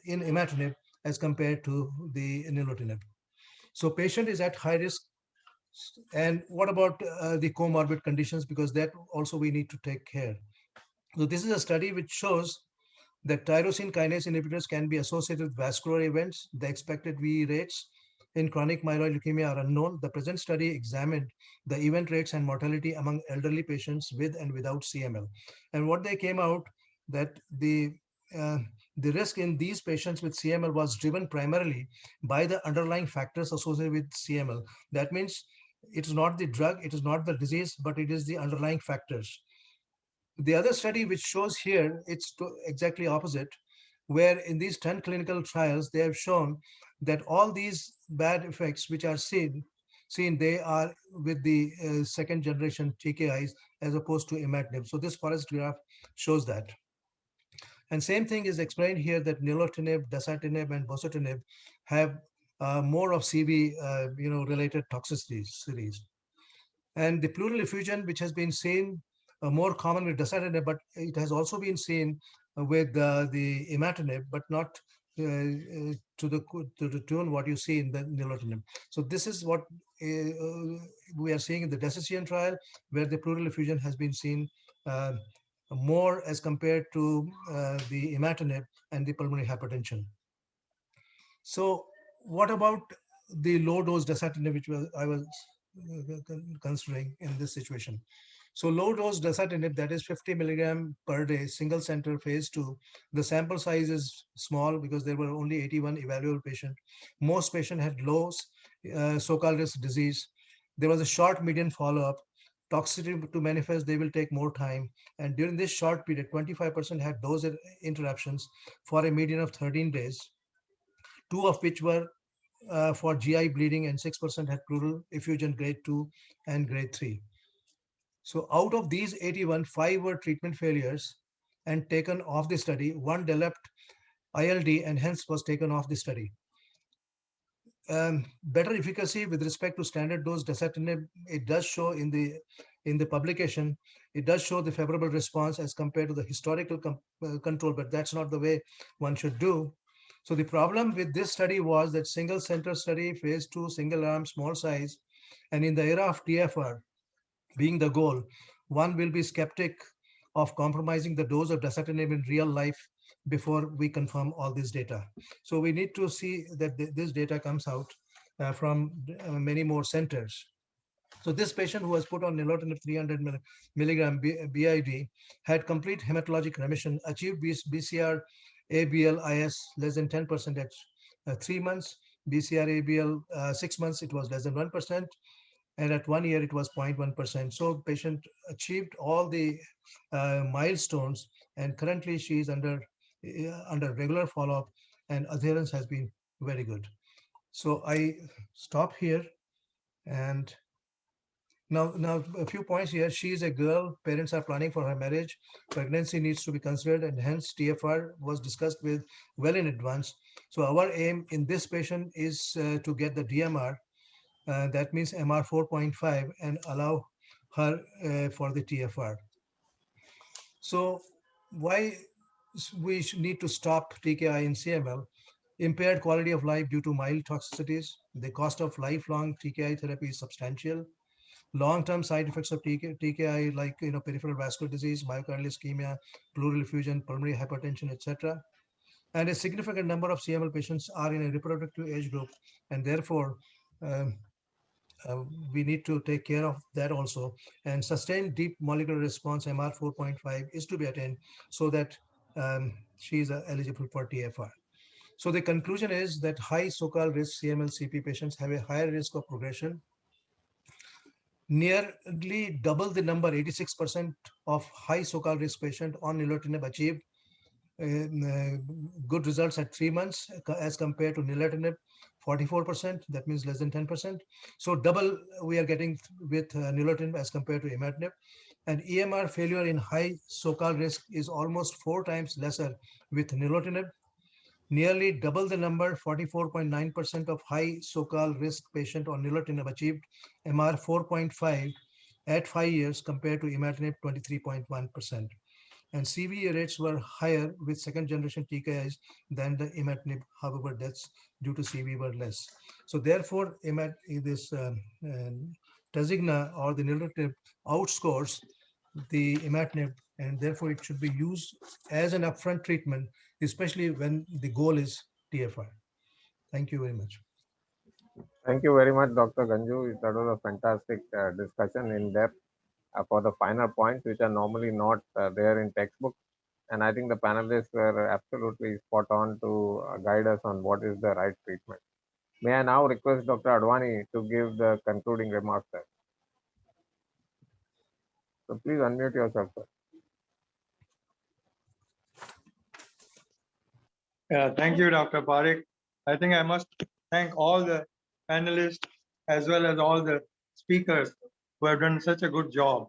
in imatinib as compared to the nilotinib. So patient is at high risk. And what about the comorbid conditions? Because that also we need to take care. So this is a study which shows that tyrosine kinase inhibitors can be associated with vascular events. The expected VE rates in chronic myeloid leukemia are unknown. The present study examined the event rates and mortality among elderly patients with and without CML. And what they came out that the risk in these patients with CML was driven primarily by the underlying factors associated with CML. That means it is not the drug, it is not the disease, but it is the underlying factors. The other study which shows here, it's exactly opposite, where in these 10 clinical trials, they have shown that all these bad effects which are seen, they are with the second generation TKIs as opposed to imatinib. So this forest graph shows that. And same thing is explained here that nilotinib, dasatinib, and bosutinib have more of CV related toxicities series. And the pleural effusion, which has been seen more common with dasatinib, but it has also been seen with the imatinib, but not to the tune what you see in the nilotinib. So this is what we are seeing in the Decision trial, where the pleural effusion has been seen more as compared to the imatinib and the pulmonary hypertension. So what about the low dose dasatinib, which I was considering in this situation? So low dose dasatinib, that is 50 milligram per day, single center phase 2. The sample size is small because there were only 81 evaluable patients. Most patients had low so-called risk disease. There was a short median follow-up. Toxicity to manifest, they will take more time. And during this short period, 25% had dose interruptions for a median of 13 days, 2 of which were for GI bleeding, and 6% had pleural effusion grade 2 and grade 3. So out of these 81, 5 were treatment failures and taken off the study. 1 developed ILD and hence was taken off the study. Better efficacy with respect to standard dose dasatinib, it does show in the in the publication, it does show the favorable response as compared to the historical control, but that's not the way one should do. So the problem with this study was that single center study, phase 2, single arm, small size, and in the era of TFR being the goal, one will be skeptic of compromising the dose of dasatinib in real life before we confirm all this data. So we need to see that this data comes out from many more centers. So this patient who was put on nilotinib 300 milligram BID had complete hematologic remission, achieved BCR ABL-IS less than 10% at 3 months, BCR ABL 6 months, it was less than 1%, and at 1 year it was 0.1%. So patient achieved all the milestones, and currently she is under regular follow-up, and adherence has been very good. So I stop here, and now a few points here. She is a girl, parents are planning for her marriage, pregnancy needs to be considered, and hence TFR was discussed with well in advance. So our aim in this patient is to get the DMR, that means MR 4.5, and allow her for the TFR. So why we need to stop TKI in CML? Impaired quality of life due to mild toxicities. The cost of lifelong TKI therapy is substantial. Long-term side effects of TKI, like peripheral vascular disease, myocardial ischemia, pleural effusion, pulmonary hypertension, etc. And a significant number of CML patients are in a reproductive age group, and therefore we need to take care of that also. And sustained deep molecular response MR 4.5 is to be attained so that she is eligible for TFR. So the conclusion is that high so-called risk CML CP patients have a higher risk of progression. Nearly double the number, 86% of high so-called risk patient on nilotinib achieved good results at 3 months as compared to nilotinib, 44%, that means less than 10%. So double we are getting with nilotinib as compared to imatinib. And EMR failure in high so-called risk is almost 4 times lesser with nilotinib. Nearly double the number, 44.9% of high so-called risk patient on nilotinib achieved MR 4.5 at 5 years compared to imatinib, 23.1%. And CV rates were higher with second generation TKIs than the imatinib. However, deaths due to CV were less. So therefore, this Tasigna or the nilotinib outscores the imatinib, and therefore it should be used as an upfront treatment, especially when the goal is TFR. Thank you very much. Thank you very much, Dr. Ganju. That was a fantastic discussion in depth for the finer points, which are normally not there in textbook. And I think the panelists were absolutely spot on to guide us on what is the right treatment. May I now request Dr. Advani to give the concluding remarks, sir. So please unmute yourself, sir. Thank you, Dr. Parekh. I think I must thank all the panelists as well as all the speakers who have done such a good job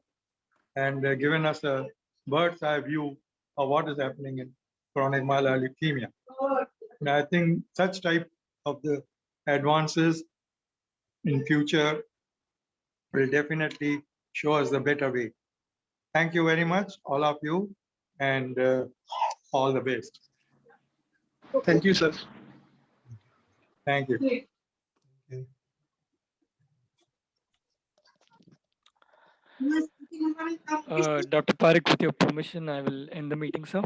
and given us a bird's eye view of what is happening in chronic myeloid leukemia. And I think such type of the advances in future will definitely show us the better way. Thank you very much, all of you, and all the best. Thank you, sir. Thank you. Dr. Parekh, with your permission, I will end the meeting, sir.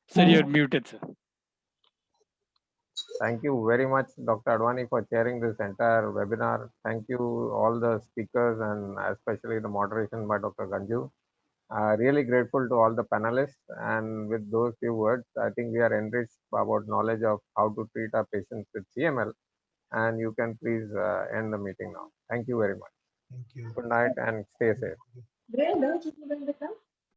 Sir, you're muted, sir. Thank you very much, Dr. Advani, for chairing this entire webinar. Thank you, all the speakers, and especially the moderation by Dr. Ganju. Really grateful to all the panelists. And with those few words, I think we are enriched about knowledge of how to treat our patients with CML. And you can please end the meeting now. Thank you very much. Thank you. Good night and stay safe.